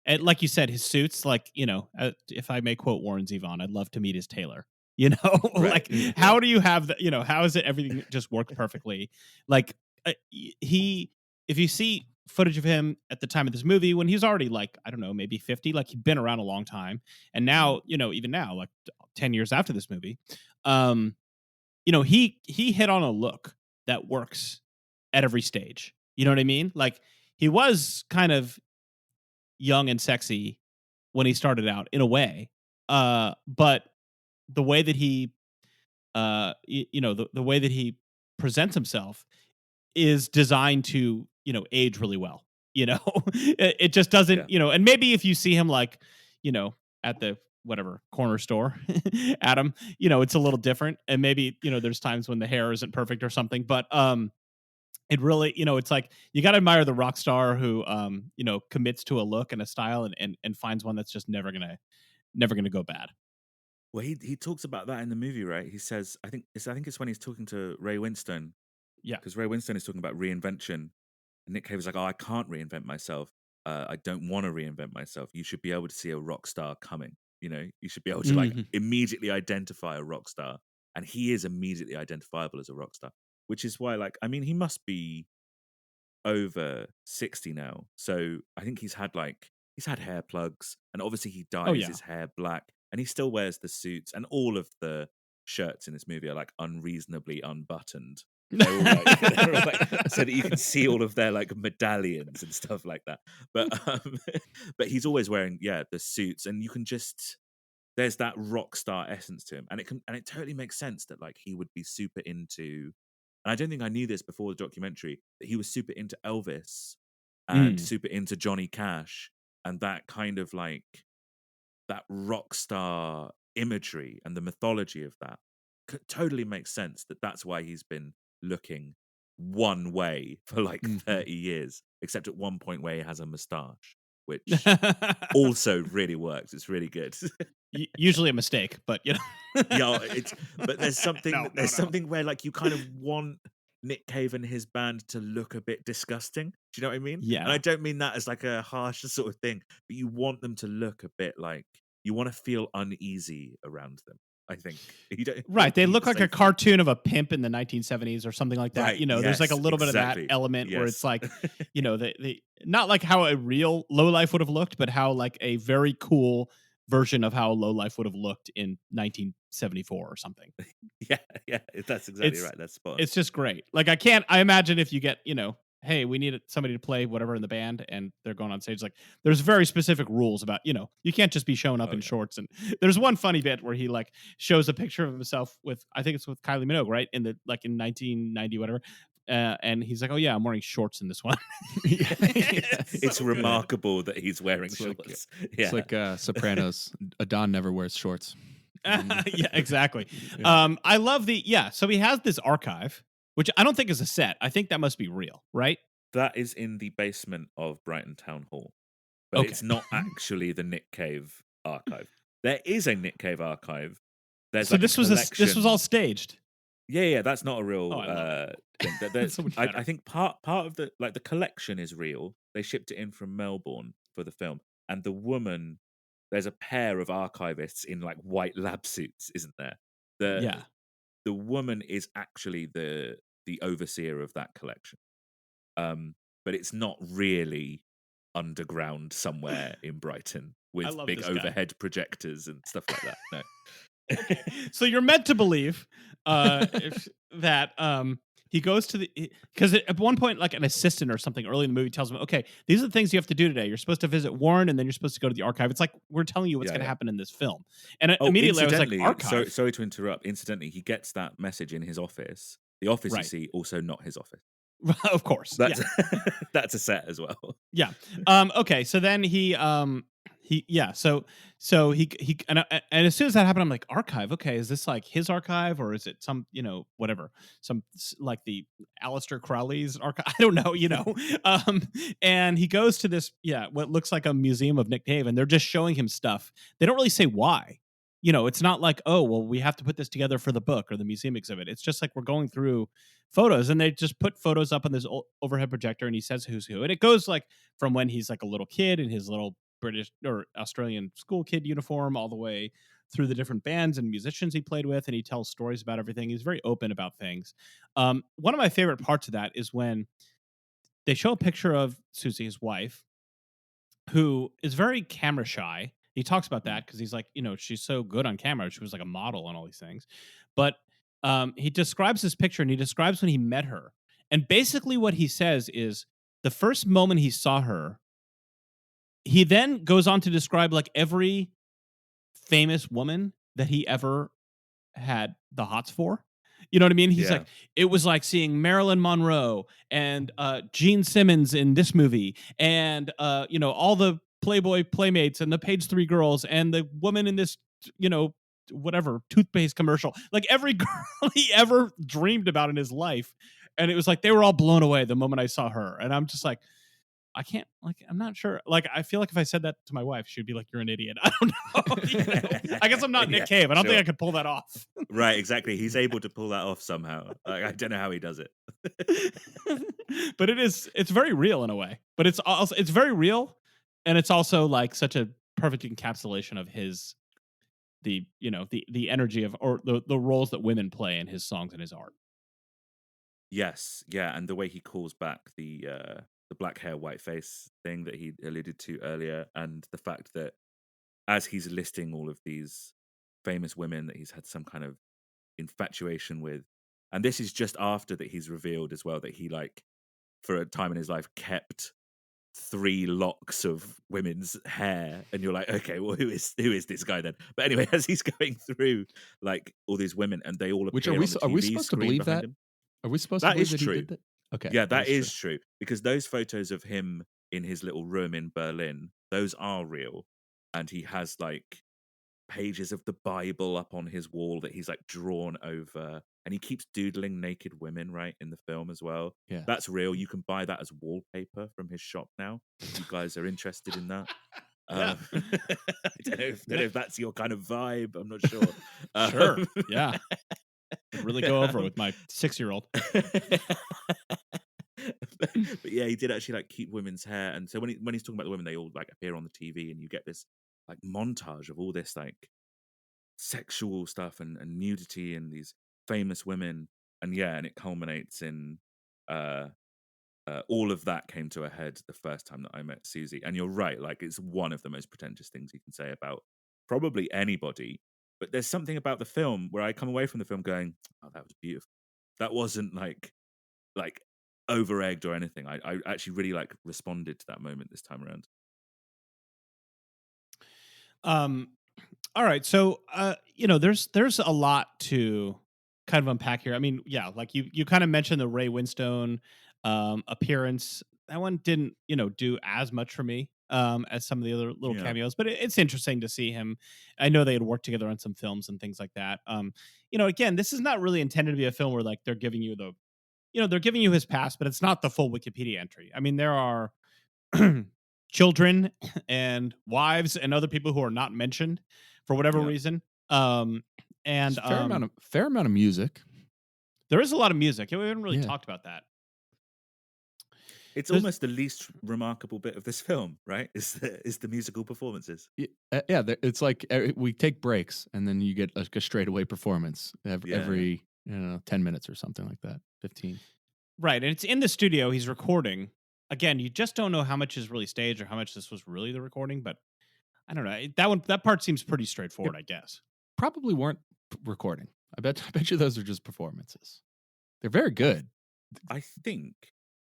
And like you said, his suits, like, if I may quote Warren Zevon, I'd love to meet his tailor. Right. Like, how do you have that? How is it everything just works perfectly? Like, if you see footage of him at the time of this movie when he's already like, I don't know, maybe 50, like he'd been around a long time, and now, even now, like 10 years after this movie, he hit on a look that works at every stage. You know what I mean? Like, he was kind of young and sexy when he started out in a way, but the way that he the way that he presents himself is designed to age really well. It just doesn't. And maybe if you see him like at the whatever corner store, Adam, it's a little different, and maybe there's times when the hair isn't perfect or something, but it really, it's like you got to admire the rock star who commits to a look and a style and finds one that's just never gonna go bad. Well, he talks about that in the movie, right? He says, I think it's when he's talking to Ray Winstone. Yeah, because Ray Winstone is talking about reinvention, and Nick Cave is like, "Oh, I can't reinvent myself. I don't want to reinvent myself. You should be able to see a rock star coming. You should be able to like immediately identify a rock star, and he is immediately identifiable as a rock star, which is why, like, I mean, he must be over 60 now, so I think he's had hair plugs, and obviously he dyes his hair black, and he still wears the suits, and all of the shirts in this movie are like unreasonably unbuttoned. They're all like, so that you can see all of their like medallions and stuff like that. But he's always wearing the suits, and you can just there's that rock star essence to him, and it totally makes sense that like he would be super into. And I don't think I knew this before the documentary, that he was super into Elvis and super into Johnny Cash, and that kind of like that rock star imagery and the mythology of that totally makes sense. That's why he's been looking one way for like 30 years, except at one point where he has a mustache, which also really works. It's really good. Usually a mistake, but but there's something where like you kind of want Nick Cave and his band to look a bit disgusting. Do you know what I mean? Yeah. And I don't mean that as like a harsh sort of thing, but you want them to look a bit like you want to feel uneasy around them. I think right. They look like a cartoon of a pimp in the 1970s or something like that. Right, There's like a little bit of that element where it's like, they not like how a real lowlife would have looked, but how like a very cool version of how lowlife would have looked in 1974 or something. Yeah, that's exactly right. That's spot on. It's just great. Like I imagine if you get, hey, we need somebody to play whatever in the band, and they're going on stage. Like, there's very specific rules about, you can't just be showing up in shorts. And there's one funny bit where he like shows a picture of himself with, I think it's with Kylie Minogue, right? In 1990, whatever. And he's like, oh yeah, I'm wearing shorts in this one. It's so remarkable that he's wearing shorts. It's like Sopranos. Don never wears shorts. Yeah, exactly. Yeah. I love so he has this archive, which I don't think is a set. I think that must be real, right? That is in the basement of Brighton Town Hall, but Okay. it's not actually the Nick Cave archive. There is a Nick Cave archive. There's So like a this was this was all collection. staged. Yeah, that's not a Oh, real I love it. thing. It's so much better. I think part of the like the collection is real. They shipped it in from Melbourne for the film, and the woman, there's a pair of archivists in like white lab suits, isn't there? Yeah. The woman is actually the overseer of that collection, but it's not really underground somewhere in Brighton I with love big this guy. overhead projectors and stuff like that. No. Okay. So you're meant to believe that he goes to the because at one point like an assistant or something early in the movie tells him, okay, these are the things you have to do today. You're supposed to visit Warren and then you're supposed to go to the archive. It's like we're telling you what's Yeah, going to yeah. happen in this film. And Oh, immediately I was like, incidentally, archive. sorry to interrupt. Incidentally, he gets that message in his office. The office you Right. see, also not his office. Of course. That's Yeah. that's a set as well. Yeah. Okay. So then so he and as soon as that happened, I'm like, archive. Okay, is this like his archive or is it some whatever like the Aleister Crowley's archive? I don't know. And he goes to this what looks like a museum of Nick Cave, and they're just showing him stuff. They don't really say why. It's not like, oh, well, we have to put this together for the book or the museum exhibit. It's just like we're going through photos, and they just put photos up on this overhead projector, and he says who's who. And it goes like from when he's like a little kid in his little British or Australian school kid uniform all the way through the different bands and musicians he played with, and he tells stories about everything. He's very open about things. One of my favorite parts of that is when they show a picture of Susie, his wife, who is very camera shy. He talks about that because he's like, she's so good on camera. She was like a model and all these things. But he describes this picture and he describes when he met her. And basically what he says is the first moment he saw her, he then goes on to describe like every famous woman that he ever had the hots for. You know what I mean? He's Yeah. like, it was like seeing Marilyn Monroe and Gene Simmons in this movie, and all the Playboy Playmates and the Page 3 girls and the woman in this, whatever toothpaste commercial. Like every girl he ever dreamed about in his life, and it was like they were all blown away the moment I saw her, and I'm just like, I can't, like, I'm not sure. Like, I feel like if I said that to my wife, she'd be like, you're an idiot. I don't know. I guess I'm not Nick Yeah, Cave. I don't think sure. I could pull that off. Right, exactly. He's able to pull that off somehow. Like, I don't know how he does it. But it's very real in a way. But it's very real. And it's also like such a perfect encapsulation of the energy of, or the roles that women play in his songs and his art. Yes, yeah, and the way he calls back the black hair, white face thing that he alluded to earlier, and the fact that as he's listing all of these famous women that he's had some kind of infatuation with, and this is just after that he's revealed as well that he, like, for a time in his life kept 3 locks of women's hair, and you're like, okay, well, who is this guy then? But anyway, as he's going through like all these women, and they all appear Which on are we the are we TV supposed to screen believe behind that? him. Are we supposed to That believe is that true. he did that? Okay. Yeah, that is true because those photos of him in his little room in Berlin, those are real, and he has like pages of the Bible up on his wall that he's like drawn over, and he keeps doodling naked women right in the film as well. Yeah. That's real. You can buy that as wallpaper from his shop now. If you guys are interested in that. Yeah. I don't know if that's your kind of vibe. I'm not sure. Sure. Yeah. It'd really go over with my 6-year-old. but yeah, he did actually like keep women's hair, and so when he's talking about the women, they all like appear on the TV, and you get this like montage of all this like sexual stuff and nudity and these famous women, and it culminates in all of that came to a head the first time that I met Susie. And you're right, like it's one of the most pretentious things you can say about probably anybody. But there's something about the film where I come away from the film going, "Oh, that was beautiful. That wasn't like over egged or anything." I actually really like responded to that moment this time around. All right, so there's a lot to kind of unpack here. I mean, yeah, like you kind of mentioned the Ray Winstone appearance. That one didn't do as much for me. as some of the other little Yeah. cameos, but it's interesting to see him. I know they had worked together on some films and things like that. Again, this is not really intended to be a film where like they're giving you they're giving you his past, but it's not the full Wikipedia entry. I mean, there are children and wives and other people who are not mentioned for whatever Yeah. reason. There's a fair amount of music. There is a lot of music. We haven't really Yeah. talked about that. It's There's- almost the least remarkable bit of this film, right? Is the musical performances. Yeah, it's like we take breaks and then you get like a straightaway performance every 10 minutes or something like that, 15. Right, and it's in the studio. He's recording. Again, you just don't know how much is really staged or how much this was really the recording. But I don't know. That part seems pretty straightforward, I guess. Probably weren't recording. I bet you those are just performances. They're very good. I think,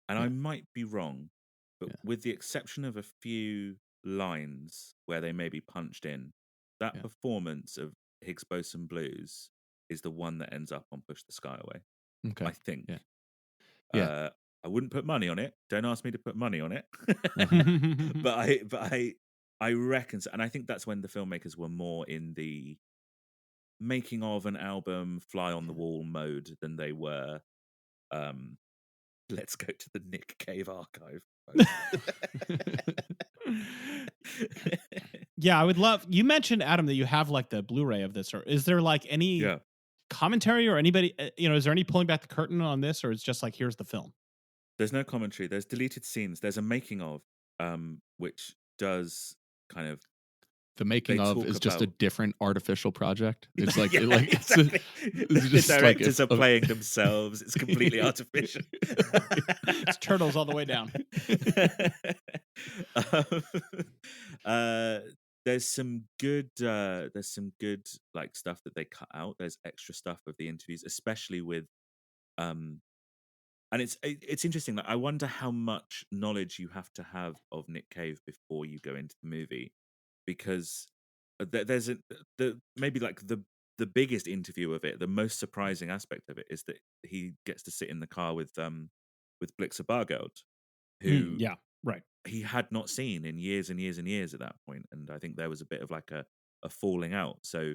and I might be wrong, but with the exception of a few lines where they may be punched in, that performance of Higgs Boson Blues is the one that ends up on Push the Sky Away. Okay. I think. Yeah. I wouldn't put money on it. Don't ask me to put money on it. but I reckon so. And I think that's when the filmmakers were more in the making of an album, fly on the wall mode than they were let's go to the Nick Cave archive. Yeah, I would love. You mentioned, Adam, that you have like the Blu-ray of this, or is there like any commentary or anybody? Is there any pulling back the curtain on this, or it's just like here's the film? There's no commentary. There's deleted scenes. There's a making of, which does kind of. The making of is just a different artificial project. It's like, exactly. it's just the directors are playing themselves. It's completely artificial. It's turtles all the way down. There's some good like stuff that they cut out. There's extra stuff of the interviews, especially with and it's interesting. Like, I wonder how much knowledge you have to have of Nick Cave before you go into the movie, because there's maybe like the biggest interview of it, the most surprising aspect of it is that he gets to sit in the car with Blixer Bargeld, who he had not seen in years and years and years at that point, and I think there was a bit of like a falling out. So,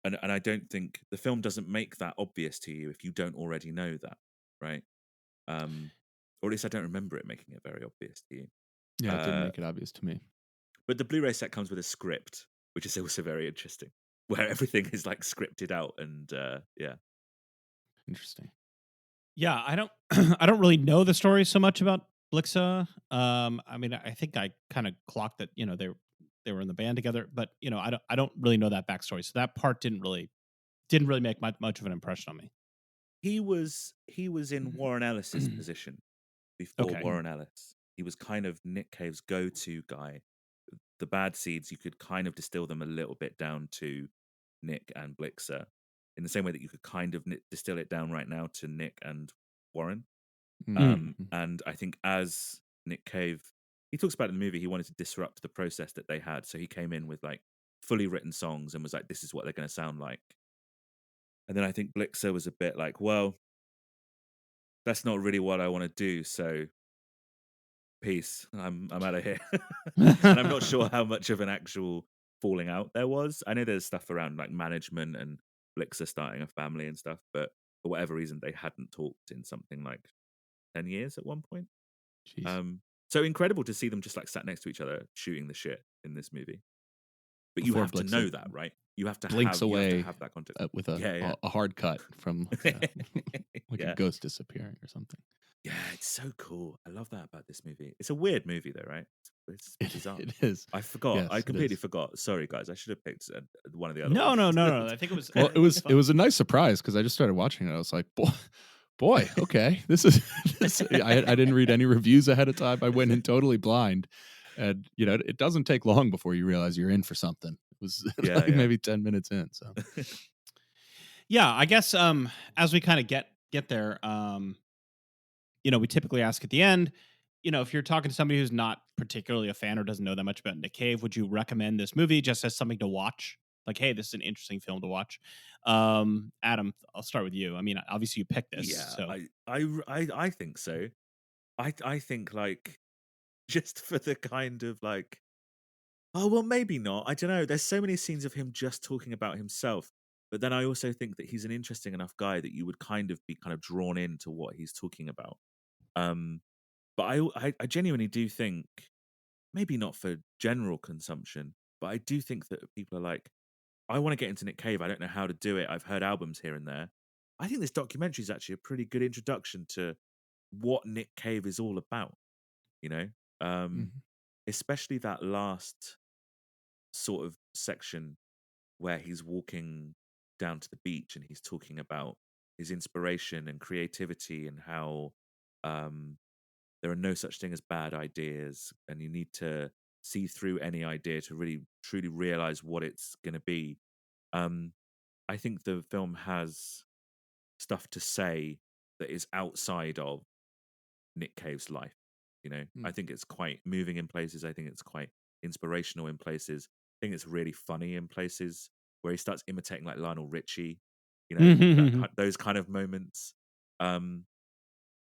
and I don't think the film doesn't make that obvious to you if you don't already know that, right? Or at least I don't remember it making it very obvious to you. Yeah, it didn't make it obvious to me. But the Blu-ray set comes with a script, which is also very interesting, where everything is like scripted out, and Interesting. Yeah, I don't I don't really know the story so much about Blixa. I mean, I think I kind of clocked that, they were in the band together, but I don't really know that backstory. So that part didn't really make much of an impression on me. He was in Warren Ellis's position before Warren Ellis. He was kind of Nick Cave's go-to guy. The bad seeds, you could kind of distill them a little bit down to Nick and Blixer, in the same way that you could kind of distill it down right now to Nick and Warren. And I think as Nick Cave, he talks about in the movie, he wanted to disrupt the process that they had. So he came in with like fully written songs and was like, this is what they're going to sound like. And then I think Blixer was a bit like, well, that's not really what I want to do. So peace. I'm out of here. And I'm not sure how much of an actual falling out there was. I know there's stuff around like management and Blixer starting a family and stuff, but for whatever reason, they hadn't talked in something like 10 years at one point. So incredible to see them just like sat next to each other shooting the shit in this movie. But Before you have Blixer to know that, right? You have to blinks have, away you have to have that context with a hard cut from like a ghost disappearing or something. Yeah, it's so cool. I love that about this movie. It's a weird movie, though, right? It's bizarre. It is. I forgot. Yes, I completely forgot. Sorry, guys. I should have picked one of the other. No. ones. I think it was. Well, it was a nice surprise because I just started watching it. I was like, boy, okay, this is. I didn't read any reviews ahead of time. I went in totally blind, and it doesn't take long before you realize you're in for something. It was maybe 10 minutes in. So, yeah, I guess as we kind of get there, we typically ask at the end, if you're talking to somebody who's not particularly a fan or doesn't know that much about Nick Cave, would you recommend this movie just as something to watch? Like, hey, this is an interesting film to watch. Adam, I'll start with you. I mean, obviously you picked this. Yeah, so. I think so. I think like just for the kind of like, oh well, maybe not. I don't know. There's so many scenes of him just talking about himself, but then I also think that he's an interesting enough guy that you would kind of be kind of drawn into what he's talking about. Um, but I genuinely do think, maybe not for general consumption, but I do think that people are like, I want to get into Nick Cave. I don't know how to do it. I've heard albums here and there. I think this documentary is actually a pretty good introduction to what Nick Cave is all about, you know? Um, Mhm. Especially that last sort of section where he's walking down to the beach and he's talking about his inspiration and creativity and how um, there are no such thing as bad ideas, and you need to see through any idea to really truly realize what it's going to be. Um, I think the film has stuff to say that is outside of Nick Cave's life. You know, I Mm. think it's quite moving in places. I think it's quite inspirational in places. I think it's really funny in places where he starts imitating like Lionel Richie. You know, those kind of moments. Um,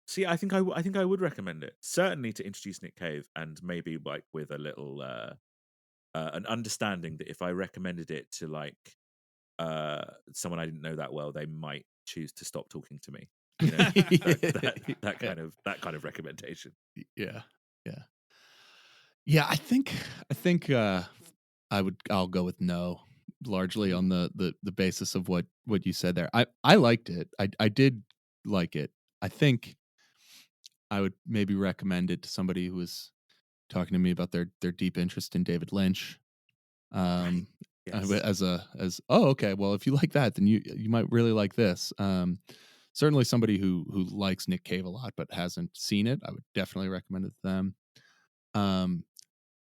so yeah, I think I would recommend it, certainly to introduce Nick Cave, and maybe like with a little an understanding that if I recommended it to like someone I didn't know that well, they might choose to stop talking to me. You know, that kind of recommendation. Yeah, yeah, yeah. I think I'll go with no, largely on the basis of what you said there. I liked it. I did like it. I think I would maybe recommend it to somebody who was talking to me about their deep interest in David Lynch. Right. Um, Yes. as oh, okay, well, if you like that, then you might really like this. Certainly somebody who likes Nick Cave a lot but hasn't seen it, I would definitely recommend it to them. Um,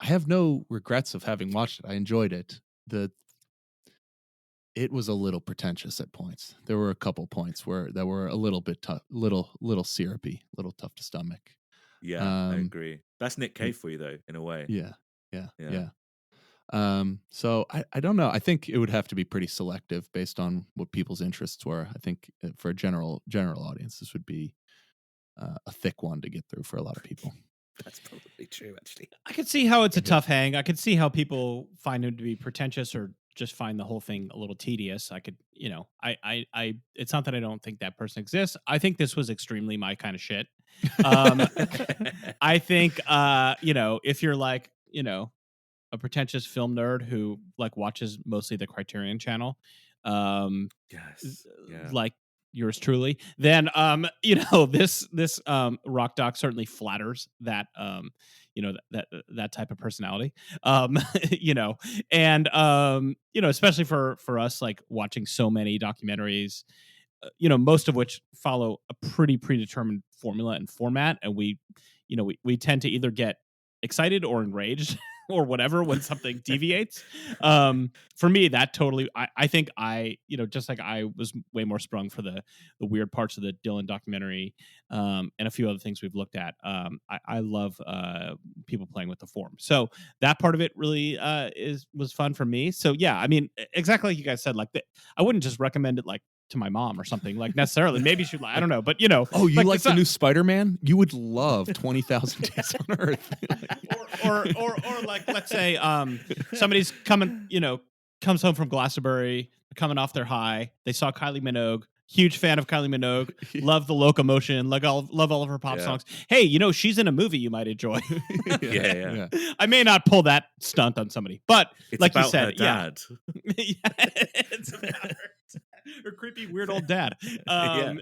I have no regrets of having watched it. I enjoyed it. It was a little pretentious at points. There were a couple points that were a little bit tough, little syrupy, little tough to stomach. Yeah, I Um, agree. That's Nick y- Cave for you, though, in a way. yeah, yeah, Yeah. yeah. So I don't know. I think it would have to be pretty selective based on what people's interests were. I think for a general audience, this would be a thick one to get through for a lot of people. That's probably true, actually. I could see how it's a Yeah. tough hang. I could see how people find him to be pretentious or just find the whole thing a little tedious. I could, it's not that I don't think that person exists. I think this was extremely my kind of shit. I think, if you're like, a pretentious film nerd who like watches mostly the Criterion Channel, Yes. Yeah. like yours truly, then this rock doc certainly flatters that that type of personality. you know and especially for us, like watching so many documentaries, most of which follow a pretty predetermined formula and format, and we tend to either get excited or enraged or whatever when something deviates. For me, that totally, I think just like I was way more sprung for the weird parts of the Dylan documentary, and a few other things we've looked at. I love people playing with the form, so that part of it really was fun for me. So yeah, I mean, exactly like you guys said, like I wouldn't just recommend it like to my mom or something, like necessarily. Maybe she, I don't know, but Oh, you like the not, new Spider-Man? You would love 20,000 Days on Earth. or like, let's say somebody's comes home from Glastonbury, coming off their high. They saw Kylie Minogue. Huge fan of Kylie Minogue. Love the locomotion. Love all of her pop songs. Hey, she's in a movie you might enjoy. Yeah. I may not pull that stunt on somebody, but It's like about you said, her dad. it's about her creepy weird old dad. Yeah.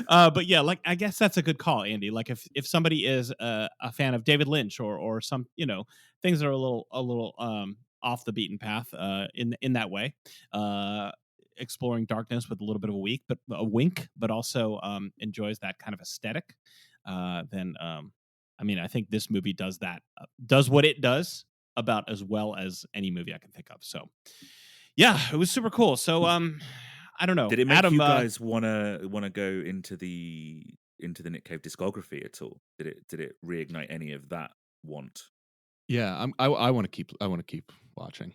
But yeah, like I guess that's a good call, Andy. Like if somebody is a fan of David Lynch or some things that are a little off the beaten path in that way, exploring darkness with a little bit of a wink, but also enjoys that kind of aesthetic, then I mean, I think this movie does what it does about as well as any movie I can think of. So yeah, it was super cool. So I don't know. Did it make Adam, you guys wanna go into the Nick Cave discography at all? Did it reignite any of that want? Yeah, I want to keep watching.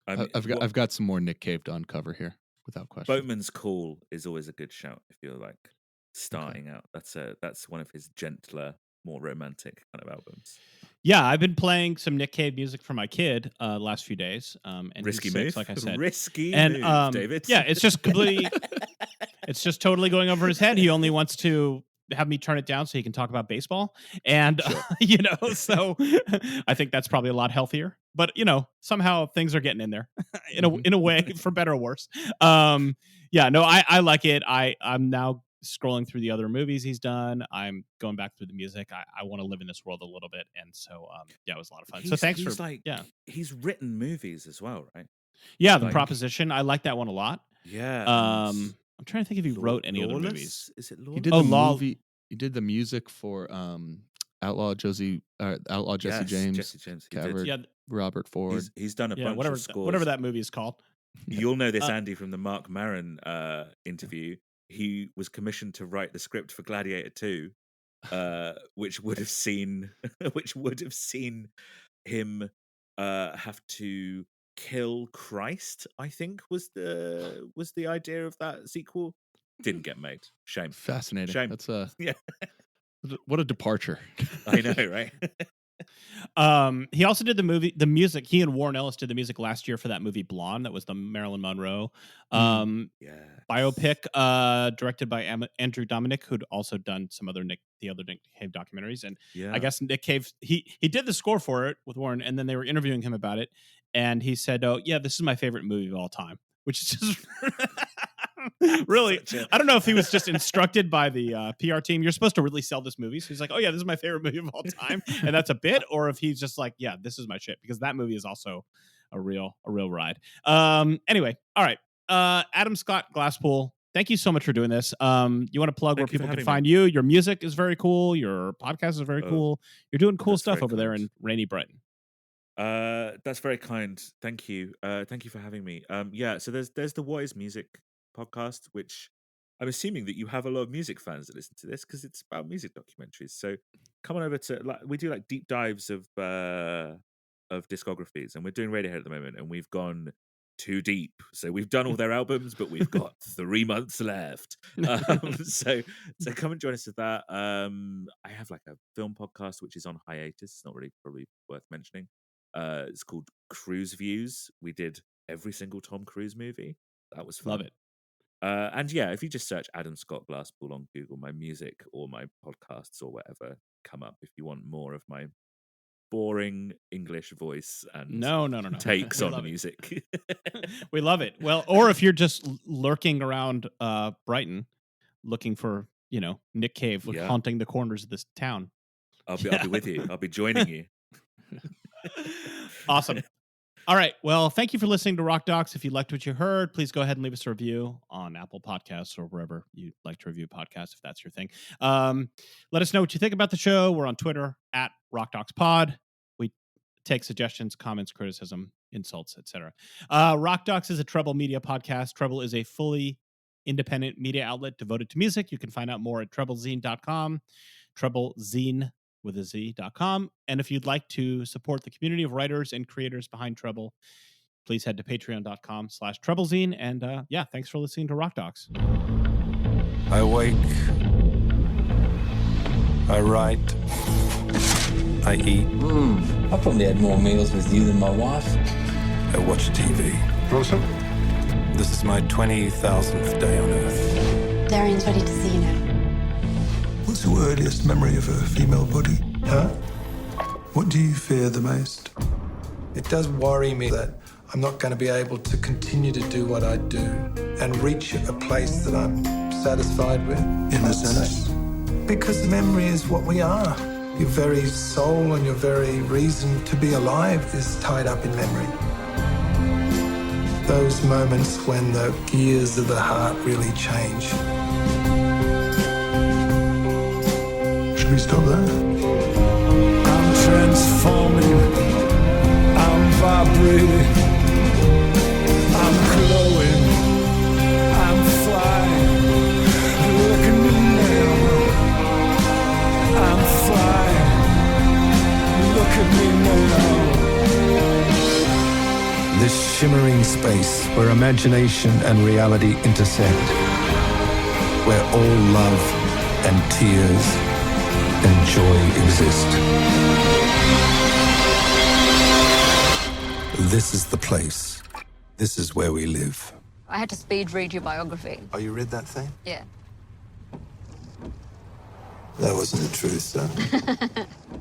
I've got some more Nick Cave to uncover here, without question. Boatman's Call is always a good shout if you're like starting out. That's one of his gentler more romantic kind of albums. Yeah, I've been playing some Nick Cave music for my kid last few days. And Risky he's 6, move, like I said. risky And move, David. yeah, it's just completely, it's just totally going over his head. He only wants to have me turn it down so he can talk about baseball. And, so I think that's probably a lot healthier. But, somehow things are getting in there in a way, for better or worse. I like it. I'm now scrolling through the other movies he's done. I'm going back through the music. I want to live in this world a little bit. And so, it was a lot of fun. So thanks for, he's written movies as well, right? Yeah, The Proposition. I like that one a lot. Yeah. I'm trying to think if he wrote any other movies. Is it Lawless? He did the movie. He did the music for Outlaw Jesse James. Jesse James. Covered Robert Ford. He's done a bunch of scores. Whatever that movie is called. You'll know this, Andy, from the Mark Maron interview. He was commissioned to write the script for Gladiator 2, which would have seen him have to kill Christ, I think was the idea of that sequel. Didn't get made. Shame. Fascinating. Shame. That's yeah. What a departure. I know, right? He also did the music. He and Warren Ellis did the music last year for that movie Blonde. That was the Marilyn Monroe biopic, directed by Andrew Dominic, who'd also done some other Nick Cave documentaries. And I guess Nick Cave, he did the score for it with Warren, and then they were interviewing him about it, and he said, "Oh yeah, this is my favorite movie of all time," which is just really, I don't know if he was just instructed by the PR team. You're supposed to really sell this movie. So he's like, "Oh yeah, this is my favorite movie of all time." And that's a bit, or if he's just like, "Yeah, this is my shit," because that movie is also a real ride. Anyway. All right. Adam Scott Glasspool, thank you so much for doing this. You want to plug where people can find you? Your music is very cool. Your podcast is very cool. You're doing cool stuff over there in rainy Brighton. That's very kind. Thank you. Thank you for having me. So there's the What Is Music podcast, which I'm assuming that you have a lot of music fans that listen to this because it's about music documentaries. So come on over to we do deep dives of discographies, and we're doing Radiohead at the moment, and we've gone too deep. So we've done all their albums, but we've got 3 months left. So come and join us with that. I have a film podcast which is on hiatus. It's not really probably worth mentioning. It's called Cruise Views. We did every single Tom Cruise movie. That was fun. Love it. And if you just search Adam Scott Glasspool on Google, my music or my podcasts or whatever come up if you want more of my boring English voice and no takes on the music. We love it. Well, or if you're just lurking around Brighton looking for, Nick Cave haunting the corners of this town. I'll be with you. I'll be joining you. Awesome. All right. Well, thank you for listening to Rock Docs. If you liked what you heard, please go ahead and leave us a review on Apple Podcasts or wherever you like to review podcasts, if that's your thing. Let us know what you think about the show. We're on Twitter at RockDocsPod. We take suggestions, comments, criticism, insults, etc. Rock Docs is a Treble Media podcast. Treble is a fully independent media outlet devoted to music. You can find out more at treblezine.com. Treblezine with a Z.com. And if you'd like to support the community of writers and creators behind Treble, please head to patreon.com/Treblezine. And thanks for listening to Rock Docs. I wake. I write. I eat. I probably had more meals with you than my wife. I watch TV. Awesome. This is my 20,000th day on Earth. Darian's ready to see you now. What's your earliest memory of a female body? Huh? What do you fear the most? It does worry me that I'm not going to be able to continue to do what I do and reach a place that I'm satisfied with. In a sense? Because memory is what we are. Your very soul and your very reason to be alive is tied up in memory. Those moments when the gears of the heart really change. Should we stop there? I'm transforming, I'm vibrating, I'm glowing, I'm flying. Look at me now, I'm flying. Look at me now. This shimmering space where imagination and reality intersect, where all love and tears and joy exist. This is the place. This is where we live. I had to speed read your biography. Oh, you read that thing? Yeah. That wasn't the truth, though.